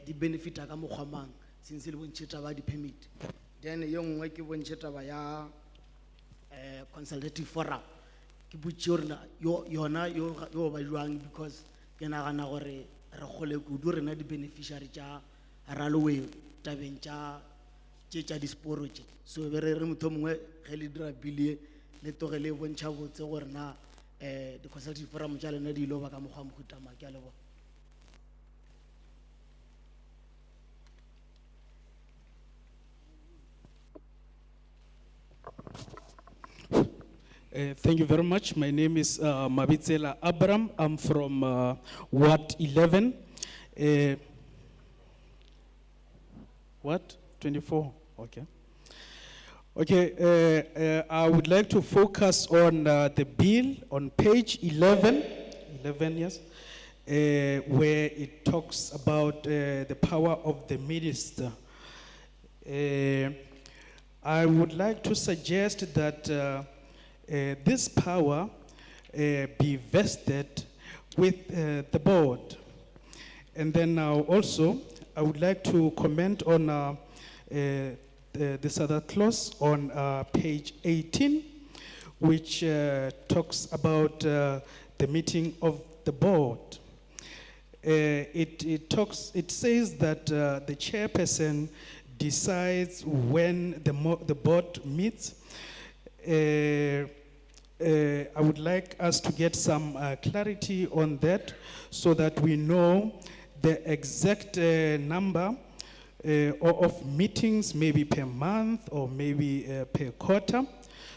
di benefita ka mokgwamang since le bontšhe taba di permit. Then ye nngwe ke bontšhe taba ya consultative forum ke botše gore yona yo ba jwang because ke nagana gore re kgole kudu rena di-beneficiary tša railway tabeng tša disporo tše. So be re re motho mongwe ge le dira bill le toge le bontšha botse gore na di-consultative forum tša lena di ilo ba ka mokgwa mokhutama. Ke a leboga. Thank you very much. My name is Mabitsela Abram. I'm from Ward 11. What? 24? Okay. Okay, I would like to focus on the bill on page 11, yes, where it talks about the power of the minister. I would like to suggest that this power be vested with the board. And then now also, I would like to comment on this other clause on page 18, which talks about the meeting of the board. It says that the chairperson decides when the board meets. I would like us to get some clarity on that so that we know the exact number of meetings, maybe per month or maybe per quarter,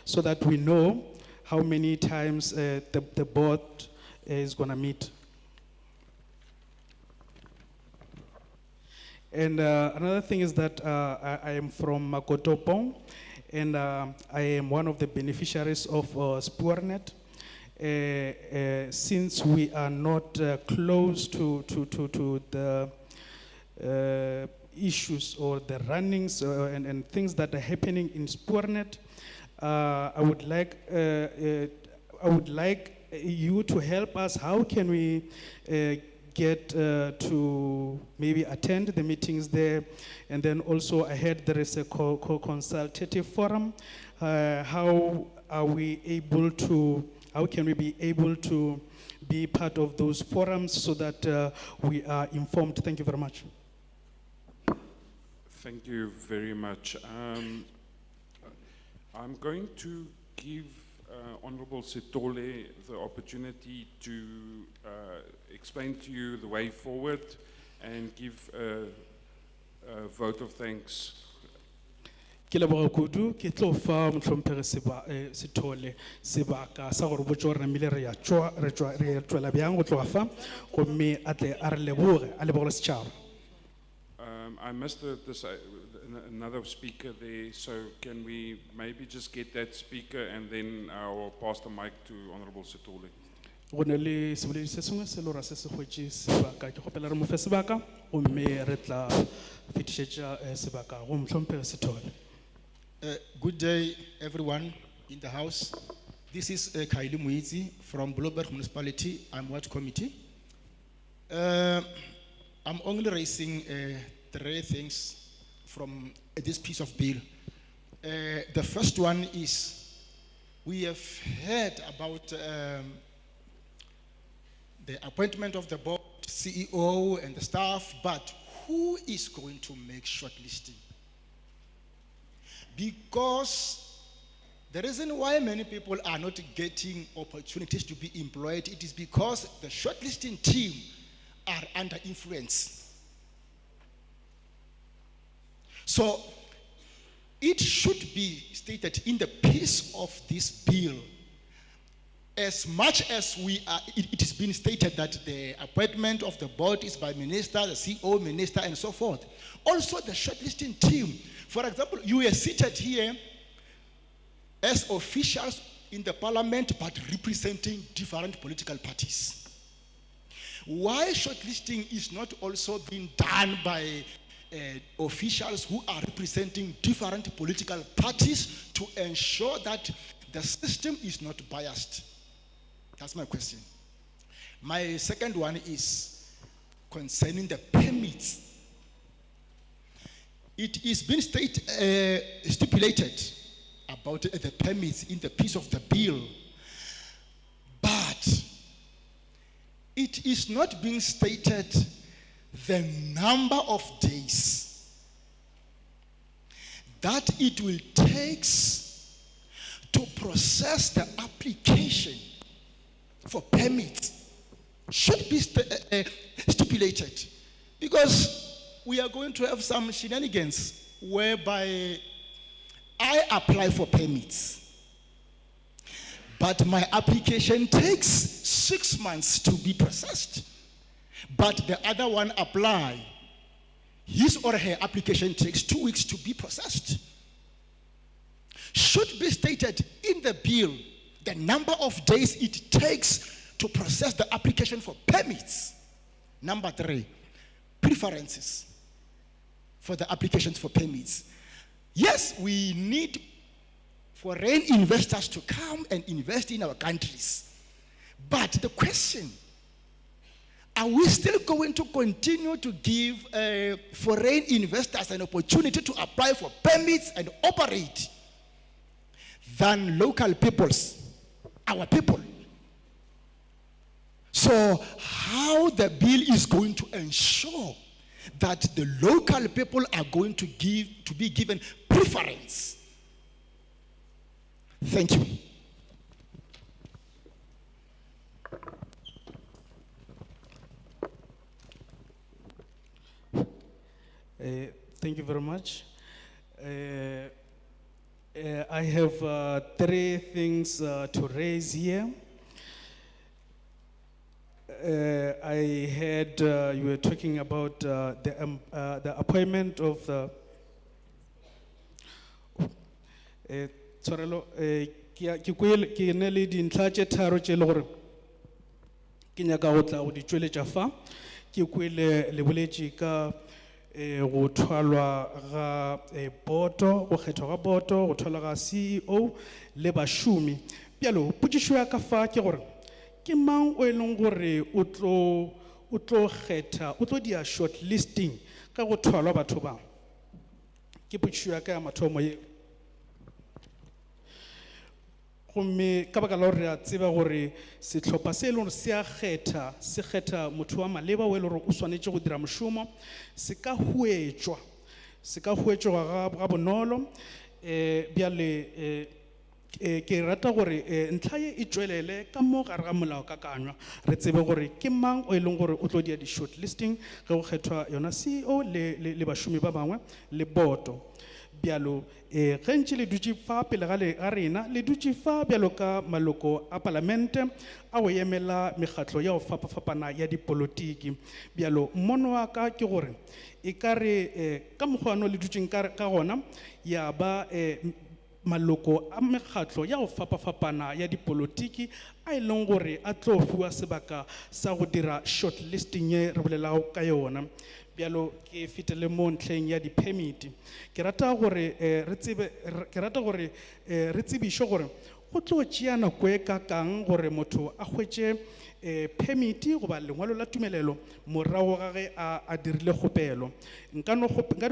so that we know how many times the board is going to meet. And another thing is that I am from Makotopong, and I am one of the beneficiaries of Spoornet. Since we are not close to the issues or the runnings and things that are happening in Spoornet, I would like you to help us. How can we get to maybe attend the meetings there? And then also I heard there is a consultative forum. How can we be able to be part of those forums so that we are informed? Thank you very much. Thank you very much. I'm going to give Honorable Sitole the opportunity to explain to you the way forward and give a vote of thanks. Ke leboga kudu ke tlo fa motlhomphegi Sithole sebaka sa gore botse gore namile re tswela bjang go tloga fa gomme a tle a re leboge a lebogele setšhaba. I missed another speaker there, so can we maybe just get that speaker and then I'll pass the mic to Honorable Sitole. Go ne le seboledi se sengwe se lora se se hwetše sebaka ke kgopela re mo fe sebaka gomme re tla fetišetša sebaka go motlhomphegi Sithole. Good day, everyone in the house. This is Kaili Muizi from Bloberg Municipality. I'm Ward Committee. I'm only raising 3 things from this piece of bill. The first one is we have heard about the appointment of the board, CEO and the staff, but who is going to make shortlisting? Because the reason why many people are not getting opportunities to be employed, it is because the shortlisting team are under influence. So it should be stated in the piece of this bill, as much as it has been stated that the appointment of the board is by minister, the CEO, minister, and so forth. Also the shortlisting team. For example, you are seated here as officials in the parliament, but representing different political parties. Why shortlisting is not also being done by officials who are representing different political parties to ensure that the system is not biased? That's my question. My second one is concerning the permits. It is been stipulated about the permits in the piece of the bill, but it is not being stated the number of days that it will take to process the application for permits should be stipulated, because we are going to have some shenanigans whereby I apply for permits, but my application takes 6 months to be processed, but the other one apply, his or her application takes 2 weeks to be processed. Should be stated in the bill the number of days it takes to process the application for permits. Number 3, preferences for the applications for permits. Yes, we need foreign investors to come and invest in our countries. But the question, are we still going to continue to give foreign investors an opportunity to apply for permits and operate than local peoples, our people? So how the bill is going to ensure that the local people are going to be given preference? Thank you. Thank you very much. I have 3 things to raise here. I heard you were talking about the appointment of the tshwarelo, ke ne le dintlha tše tharo tše le gore ke nyaka go tla go di tšweletša fa ke kwele le boletše ka go thwalwa ga boto, go kgethwa ga boto, go thwalwa ga CEO le bašomi. Bjalo potšišo ya ka fa ke gore ke mang o e leng gore o tlo kgetha, o tlo dia short listing ka go thwalwa batho ba. Ke potšišo ya ka ya mathomo ye. Gomme ka baka la gore re a tseba gore setlhopha se e leng gore se a kgetha, se kgetha motho wa maleba o e leng gore o swanetše go dira mošomo, se ka hwetšwa ga bonolo. Bjale ke rata gore ntlha ye e tšwelele ka mo gare ga molaokakanywa, re tsebe gore ke mang o e leng gore o tlo dia di-short listing ge go kgethwa yona CEO le bašomi ba bangwe le boto. Bjalo ge ntše le dutše fa pele ga rena, le dutše fa bjalo ka maloko a palamente a go emela mekgatlo ya go fapafapana ya dipolotiki. Bjalo mmono wa ka ke gore e ka re ka mokgwa ano le dutšeng ka gona ya ba maloko a mekgatlo ya go fapafapana ya dipolotiki a e leng gore a tlo fiwa sebaka sa go dira short listing ye re bolelago ka yona. Bjalo ke fetele mo ntlheng ya di-permit. Ke rata gore re tsebišwe gore go tlo tšea nako e ka kang gore motho a hwetše permit goba lengwalo la tumelelo morago ga ge a dirile kgopelo. Nka no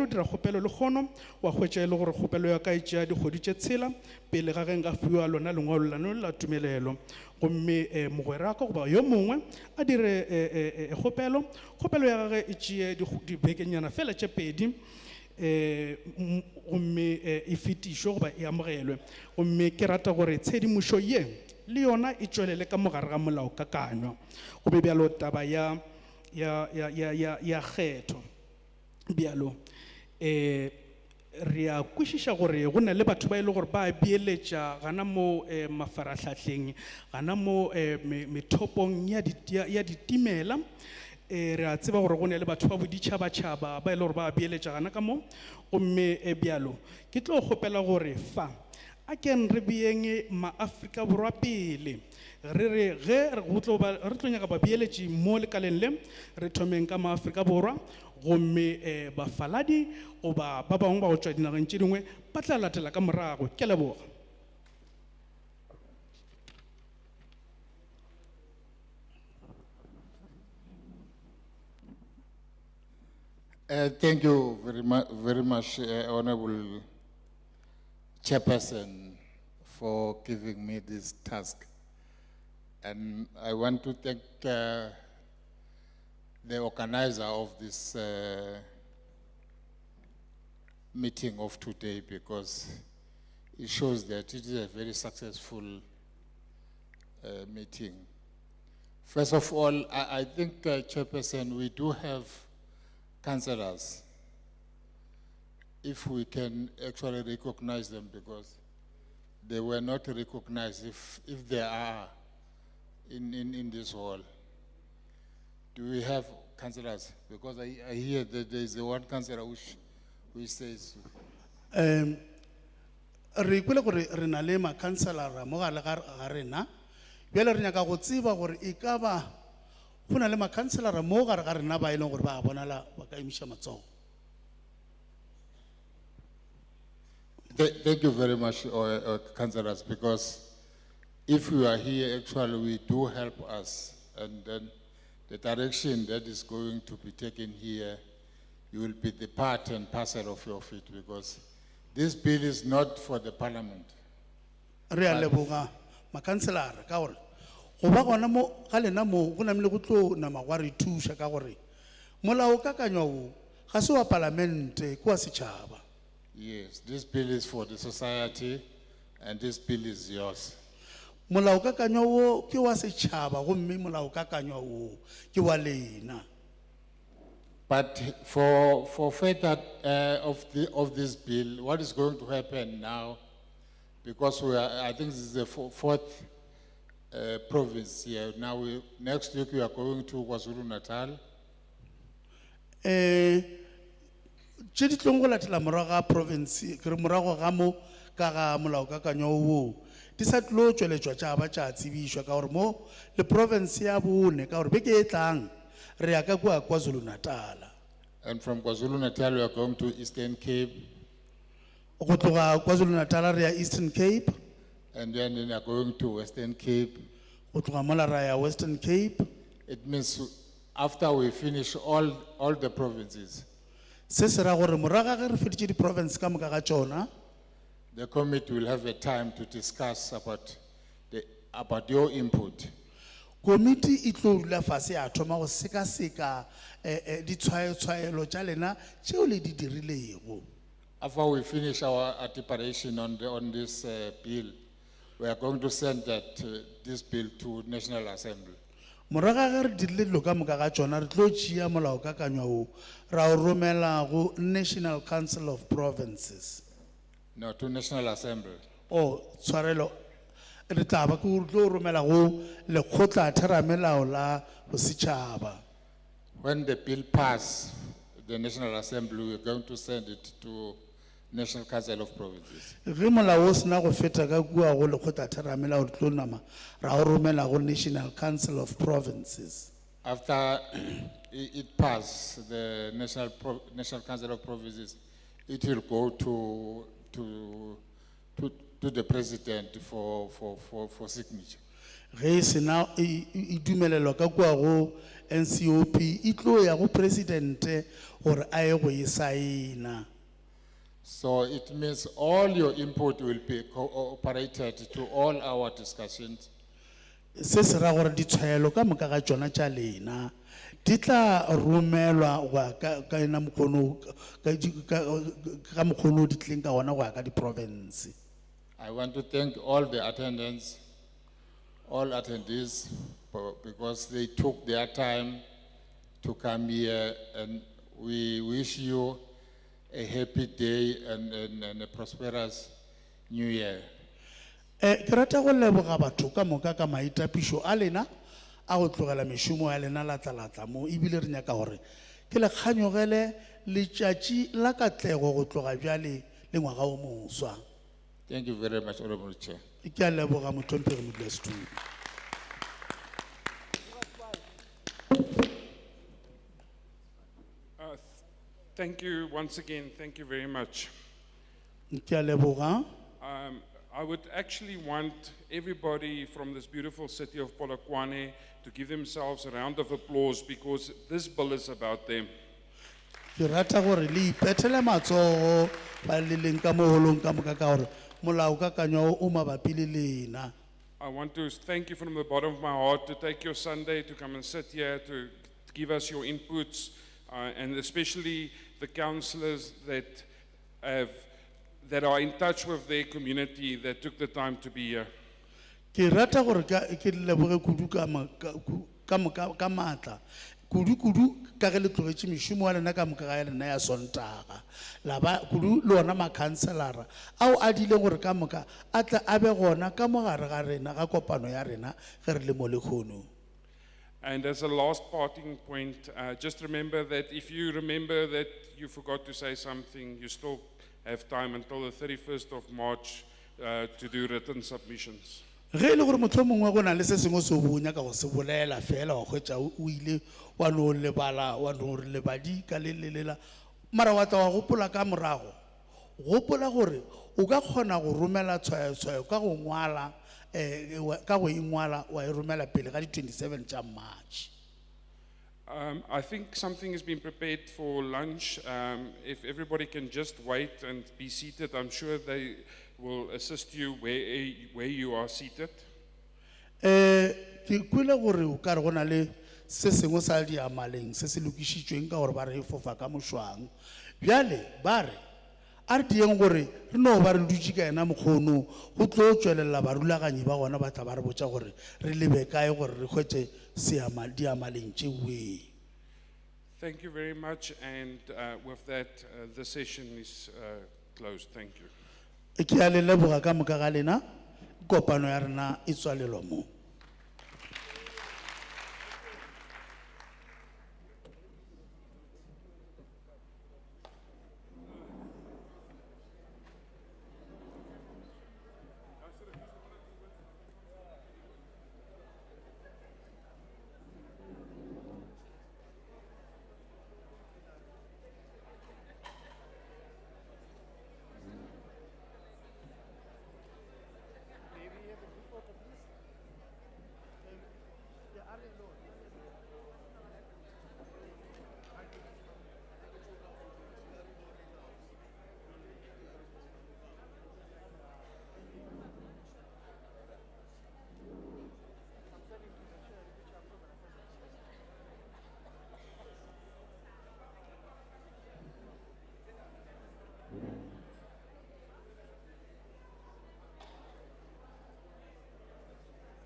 dira kgopelo le kgono wa hwetša e le gore kgopelo ya ka e tšea dikgwedi tše tshela pele ga ge nka fiwa lona lengwalo lano la tumelelo. Gomme mogwera ka goba yo mongwe a dire kgopelo ya gage e tšee dibekenyana fela tše 2 gomme e fetišwe goba e amogelwe. Gomme ke rata gore tshedimošo ye le yona e tšwelele ka mogare ga molaokakanywa. Gobe bjalo taba ya kgetho. Bjalo re a kwešiša gore go na le batho ba e le gore ba beeletša gana mo mafaratlhatlheng, gana mo methopong ya ditimela. Re a tseba gore go na le batho ba boditšhabatšhaba ba e le gore ba beeletša gana ka mo. Gomme bjalo ke tlo kgopela gore fa a ken re beeng ma-Afrika Borwa pele, re tlo nyaka babeeletši mo lekaleng le, re thomeng ka ma-Afrika Borwa, gomme bafaladi goba ba bangwe ba go tšwa dinageng tše dingwe ba tla latela ka morago. Ke a leboga. Thank you very much, Honorable Chairperson, for giving me this task. And I want to thank the organizer of this meeting of today, because it shows that it is a very successful meeting. First of all, I think, Chairperson, we do have councillors. If we can actually recognize them, because they were not recognized if they are in this hall. Do we have councillors? Because I hear that there is one councillor which says. Re kwele gore re na le ma-councilor-a mo gare ga rena. Bjale re nyaka go tseba gore e ka ba go na le ma-councilor-a mo gare ga rena ba e leng gore ba a bonala ba ka emiša matsogo. Thank you very much, councillors, because if you are here, actually, we do help us, and then the direction that is going to be taken here, you will be the part and parcel of your feet, because this bill is not for the parliament. Re a leboga ma-councilor-a ka gore go ba gona mo ga lena mo go namile go tlo nama gwa re thuša ka gore molaokakanywa o ga se wa palamente ke wa setšhaba. Yes, this bill is for the society, and this bill is yours. Molaokakanywa o ke wa setšhaba gomme molaokakanywa o ke wa lena. But for further of this bill, what is going to happen now? Because I think this is the fourth province here. Now, next week we are going to KwaZulu-Natal. Tše di tlong go latela morago ga province ke re morago ga mo ka ga molaokakanywa o di sa tlo tšweletšwa tša ba tša tsebišwa ka gore mo le province ya bone ka gore beke e tlang re ya ka kua KwaZulu-Natal. And from KwaZulu-Natal we are going to Eastern Cape. Go tloga KwaZulu-Natal re ya Eastern Cape. And then we are going to Western Cape. Go tloga mola ra ya Western Cape. It means after we finish all the provinces, Se se ra gore morago ge re feditše di province ka moka ga tšona, the committee will have a time to discuss about your input. komiti e tlo dula fase ya thoma go sekaseka ditshwaelo tša lena tšeo le di dirilego. After we finish our preparation on this bill, we are going to send this bill to National Assembly. Morago ge re dirile dilo ka moka ga tšona re tlo tšea molaokakanywa o ra o romela go National Council of Provinces. No, to National Assembly. O tshwarelo re tla ba ke o tlo romela go lekgotla theramelao la bosetšhaba. When the bill passes the National Assembly, we are going to send it to National Council of Provinces. Ge molao o sena go feta ka kua go lekgotla theramelao re tlo nama ra o romela go National Council of Provinces. After it passes the National Council of Provinces, it will go to the president for signature. Ge sena e dumelelwa ka kua go NCOP e tlo ya go presidente gore a ye go e saena. So it means all your input will be cooperated to all our discussions. Se se ra gore ditshwaelo ka moka ga tšona tša lena di tla romelwa ka ena mokgono ka mokgono di tleng ka gona go ya ka di-province. I want to thank all the attendants, all attendees, because they took their time to come here, and we wish you a happy day and a prosperous new year. Ke rata go leboga batho ka moka ka maitapišo a lena a go tlogela mešomo ya lena latlalatla mo ebile re nyaka gore ke le kganyogele letšatši la katlego go tloga bjale le ngwaga o moswa. Thank you very much, Honorable Chair. Ke a leboga motlhomphegi modulasetulo. Thank you once again. Thank you very much. Ke a leboga. I would actually want everybody from this beautiful city of Polokwane to give themselves a round of applause, because this bill is about them. Ke rata gore le ipethele matsogo ba le leng ka moholong ka moka ka gore molaokakanywa o mabapi le lena. I want to thank you from the bottom of my heart to take your Sunday to come and sit here to give us your inputs, and especially the councillors that are in touch with their community, that took the time to be here. Ke rata gore ke leboge kudu ka matla kudu ka ge le tlogetše mešomo wa lena ka moka ga lena ya sontaga la ba kudu le ona makhanselara ao a dile gore ka moka a tle a be gona ka mogare ga rena ga kopano ya rena ge re le mo lekgonong. And as a last parting point, just remember that if you remember that you forgot to say something, you still have time until the 31st of March to do written submissions. Ge le gore motho mongwe go na le se sengwe se bo nya ka go se bolela fela wa khwetša o ile wa no lebala wa no re lebadi ka le lela mara wa tla wa gopola ka morago gopola gore o ka kgona go romela tshwayo ka go ngwala ka go ingwala wa e romela pele ga di 27 tša March. I think something has been prepared for lunch. If everybody can just wait and be seated, I'm sure they will assist you where you are seated. Ke kwile gore o ka re go na le se sengwe sa diamaleng se se lokišitšweng ka gore ba re fofa ka mošwang bjale ba re a re dieng gore re no ba re dutše ka ena mokgono go tlo tšwelela barulaganyi ba gona ba tla ba re botša gore re lebe kae gore re hwetše diamaleng tšeuweng. Thank you very much, and with that, the session is closed. Thank you. Ke a le leboga ka moka ga lena kopano ya rena e tswalelwa moo.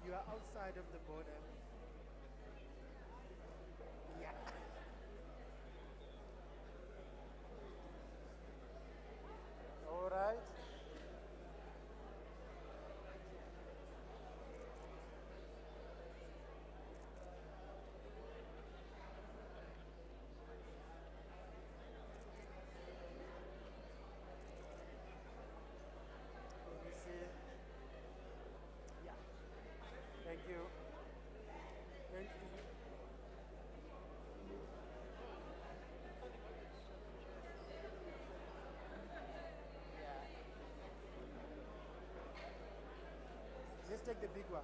You are outside of the border. Yeah. All right. Let me see. Yeah. Thank you. Thank you. Yeah. Let's take the big one.